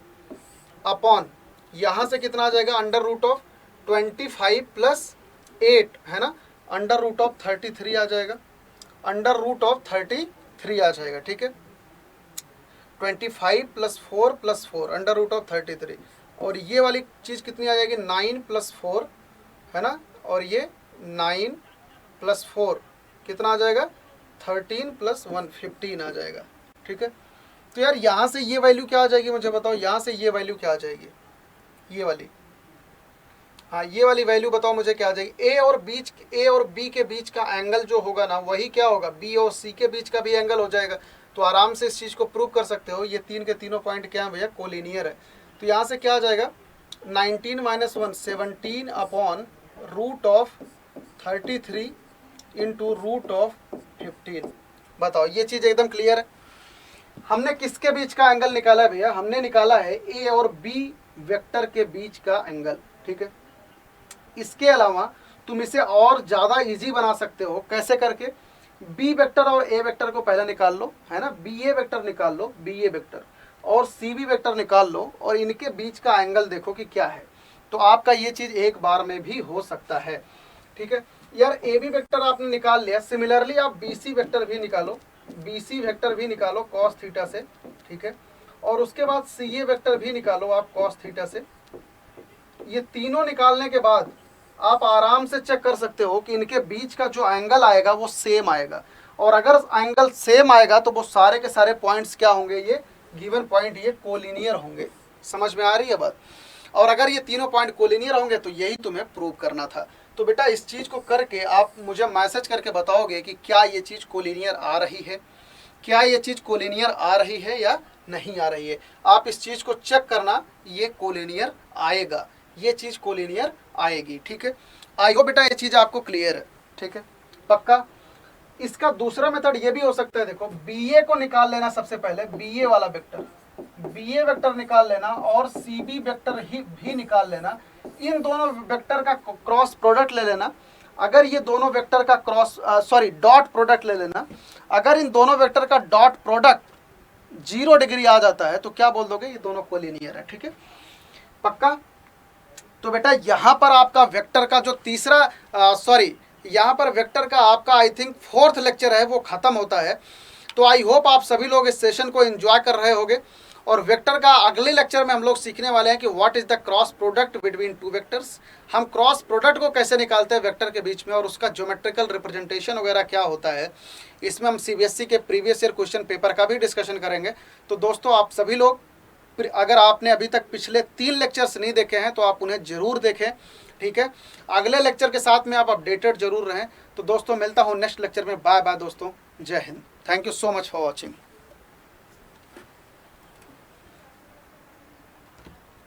अपॉन यहाँ से कितना आ जाएगा, अंडर रूट ऑफ 25 प्लस 8, है ना, अंडर रूट ऑफ 33 आ जाएगा, अंडर रूट ऑफ 33 आ जाएगा, ठीक है, 25 plus 4 plus 4 under root of 33। और ये वाली चीज़ कितनी आ जाएगी, 9 प्लस 4, है ना, और ये 9 प्लस 4 कितना आ जाएगा, 13 प्लस 1 15 आ जाएगा, ठीक है। तो यार यहाँ से ये वैल्यू क्या आ जाएगी मुझे बताओ, यहाँ से ये वैल्यू क्या आ जाएगी, ये वाली, हाँ ये वाली वैल्यू बताओ मुझे क्या आ जाएगी। ए और बी के बीच का एंगल जो होगा ना वही क्या होगा, बी और सी के बीच का भी एंगल हो जाएगा। तो आराम से इस चीज़ को प्रूव कर सकते हो। ये तीन के तीनों पॉइंट क्या है भैया, कोलिनियर है। तो यहाँ से क्या आ जाएगा 19 - 1 17 upon root of 33 into root of 15। बताओ ये चीज़ एकदम क्लियर है। हमने किसके बीच का एंगल निकाला है भैया, हमने निकाला है ए और बी वेक्टर के बीच का एंगल, ठीक है। इसके अलावा तुम इसे और ज़्यादा इजी बना सकते हो, कैसे करके, बी वेक्टर और ए वेक्टर को पहले निकाल लो, है ना, बी ए वेक्टर निकाल लो, बी ए वेक्टर और सी बी वेक्टर निकाल लो और इनके बीच का एंगल देखो कि क्या है। तो आपका ये चीज़ एक बार में भी हो सकता है, ठीक है। यार ए बी वेक्टर आपने निकाल लिया, सिमिलरली आप बी सी वेक्टर भी निकालो, बी सी वेक्टर भी निकालो कॉस थीटा से, ठीक है। और उसके बाद सी ए वेक्टर भी निकालो आप कॉस थीटा से। ये तीनों निकालने के बाद आप आराम से चेक कर सकते हो कि इनके बीच का जो एंगल आएगा वो सेम आएगा। और अगर एंगल सेम आएगा तो वो सारे के सारे पॉइंट्स क्या होंगे, ये गिवन पॉइंट ये कोलिनियर होंगे। समझ में आ रही है बात। और अगर ये तीनों पॉइंट कोलिनियर होंगे तो यही तुम्हें प्रूव करना था। तो बेटा इस चीज़ को करके आप मुझे मैसेज करके बताओगे कि क्या ये चीज़ कोलिनियर आ रही है, क्या ये चीज़ कोलिनियर आ रही है या नहीं आ रही है। आप इस चीज़ को चेक करना, ये कोलिनियर आएगा, ये चीज़ कोलिनियर आएगी, ठीक है। आई होप बेटा ये चीज़ आपको क्लियर है, ठीक है, पक्का। इसका दूसरा मेथड ये भी हो सकता है, देखो बी ए को निकाल लेना सबसे पहले, बी ए वाला वेक्टर, बी ए वेक्टर निकाल लेना और सी बी वेक्टर ही भी निकाल लेना। इन दोनों वेक्टर का क्रॉस प्रोडक्ट ले लेना। अगर ये दोनों वेक्टर का डॉट प्रोडक्ट ले लेना। अगर इन दोनों वेक्टर का डॉट प्रोडक्ट 0 डिग्री आ जाता है तो क्या बोल दोगे, ये दोनों कोलिनियर है, ठीक है, पक्का। तो बेटा यहाँ पर आपका वेक्टर का जो तीसरा यहाँ पर वेक्टर का आपका आई थिंक 4th लेक्चर है वो ख़त्म होता है। तो आई होप आप सभी लोग इस सेशन को एंजॉय कर रहे होंगे। और वेक्टर का अगले लेक्चर में हम लोग सीखने वाले हैं कि what is the cross product between two vectors. हम क्रॉस प्रोडक्ट को कैसे निकालते हैं वेक्टर के बीच में और उसका ज्योमेट्रिकल रिप्रेजेंटेशन वगैरह क्या होता है। इसमें हम सीबीएसई के प्रीवियस ईयर क्वेश्चन पेपर का भी डिस्कशन करेंगे। तो दोस्तों आप सभी लोग, अगर आपने अभी तक पिछले 3 लेक्चर्स नहीं देखे हैं तो आप उन्हें ज़रूर देखें, ठीक है। अगले लेक्चर के साथ में आप अपडेटेड जरूर रहें। तो दोस्तों मिलता हूँ नेक्स्ट लेक्चर में। बाय बाय दोस्तों, जय Hind, thank you so much for watching.